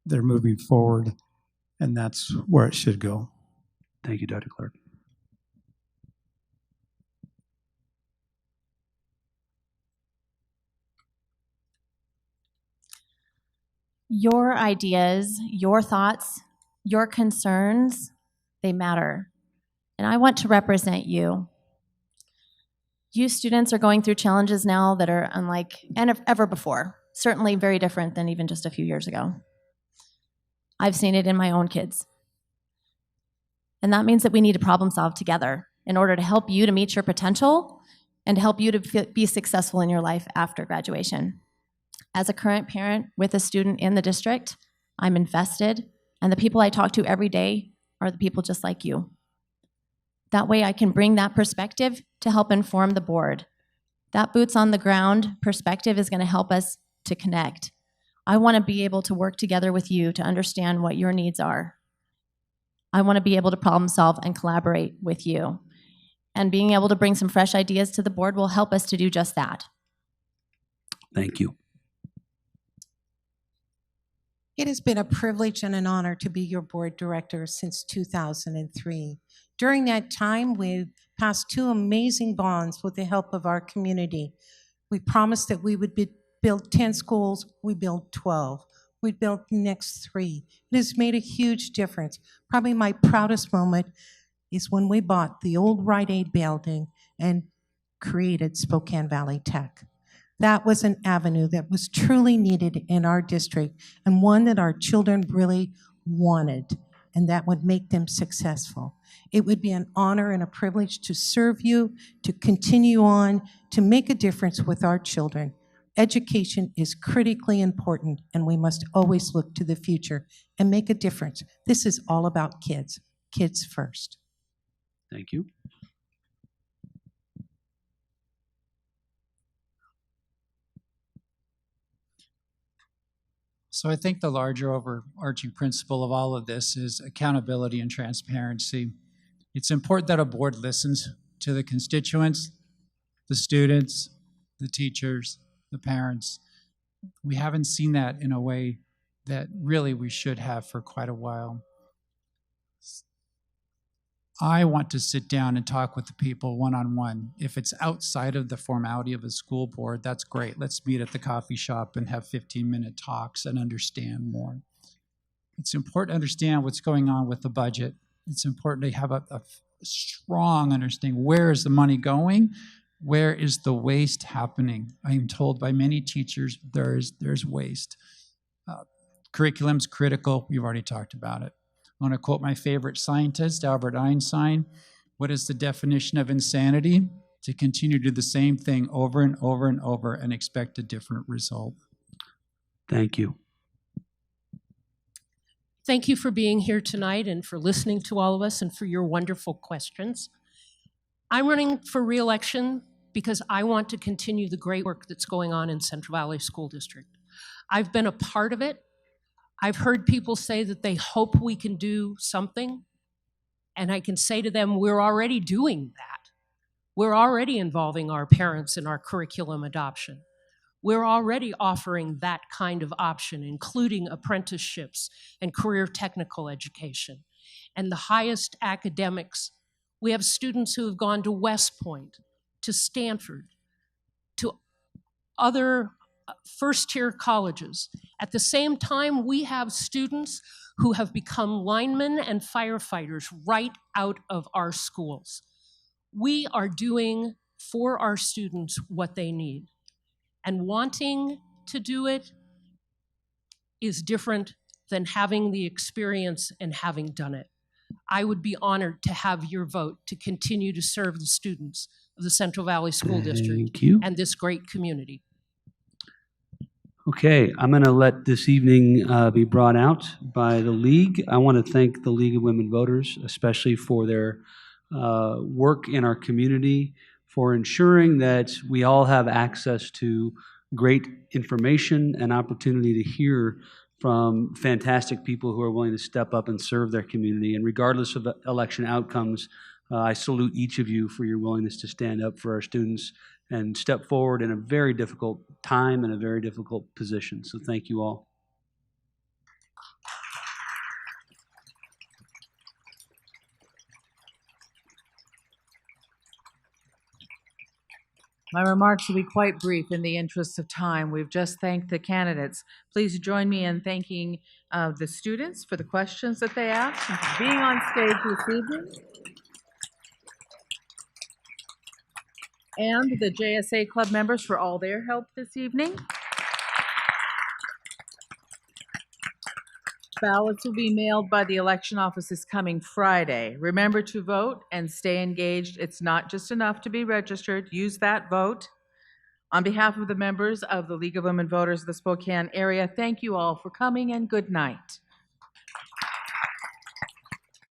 S8: They're moving forward. And that's where it should go.
S1: Thank you, Dr. Clark.
S7: Your ideas, your thoughts, your concerns, they matter. And I want to represent you. You students are going through challenges now that are unlike ever before, certainly very different than even just a few years ago. I've seen it in my own kids. And that means that we need to problem solve together in order to help you to meet your potential and help you to be successful in your life after graduation. As a current parent with a student in the district, I'm invested, and the people I talk to every day are the people just like you. That way I can bring that perspective to help inform the board. That boots on the ground perspective is going to help us to connect. I want to be able to work together with you to understand what your needs are. I want to be able to problem solve and collaborate with you. And being able to bring some fresh ideas to the board will help us to do just that.
S1: Thank you.
S6: It has been a privilege and an honor to be your board director since 2003. During that time, we've passed 2 amazing bonds with the help of our community. We promised that we would build 10 schools, we built 12. We built the next 3. It has made a huge difference. Probably my proudest moment is when we bought the old Rite Aid building and created Spokane Valley Tech. That was an avenue that was truly needed in our district and one that our children really wanted, and that would make them successful. It would be an honor and a privilege to serve you, to continue on, to make a difference with our children. Education is critically important, and we must always look to the future and make a difference. This is all about kids. Kids first.
S1: Thank you.
S5: So I think the larger overarching principle of all of this is accountability and transparency. It's important that a board listens to the constituents, the students, the teachers, the parents. We haven't seen that in a way that really we should have for quite a while. I want to sit down and talk with the people one-on-one. If it's outside of the formality of a school board, that's great. Let's meet at the coffee shop and have 15-minute talks and understand more. It's important to understand what's going on with the budget. It's important to have a strong understanding. Where is the money going? Where is the waste happening? I am told by many teachers there's waste. Curriculum's critical. We've already talked about it. I want to quote my favorite scientist, Albert Einstein. What is the definition of insanity? To continue to do the same thing over and over and over and expect a different result.
S1: Thank you.
S4: Thank you for being here tonight and for listening to all of us and for your wonderful questions. I'm running for re-election because I want to continue the great work that's going on in Central Valley School District. I've been a part of it. I've heard people say that they hope we can do something, and I can say to them, we're already doing that. We're already involving our parents in our curriculum adoption. We're already offering that kind of option, including apprenticeships and career technical education. And the highest academics, we have students who have gone to West Point, to Stanford, to other first-tier colleges. At the same time, we have students who have become linemen and firefighters right out of our schools. We are doing for our students what they need. And wanting to do it is different than having the experience and having done it. I would be honored to have your vote to continue to serve the students of the Central Valley School District and this great community.
S1: Okay, I'm going to let this evening be brought out by the League. I want to thank the League of Women Voters, especially for their work in our community, for ensuring that we all have access to great information and opportunity to hear from fantastic people who are willing to step up and serve their community. And regardless of election outcomes, I salute each of you for your willingness to stand up for our students and step forward in a very difficult time and a very difficult position. So thank you all.
S2: My remarks will be quite brief in the interest of time. We've just thanked the candidates. Please join me in thanking the students for the questions that they asked and for being on stage this evening. And the JSA Club members for all their help this evening. Ballots will be mailed by the election office this coming Friday. Remember to vote and stay engaged. It's not just enough to be registered. Use that vote. On behalf of the members of the League of Women Voters of the Spokane area, thank you all for coming and good night.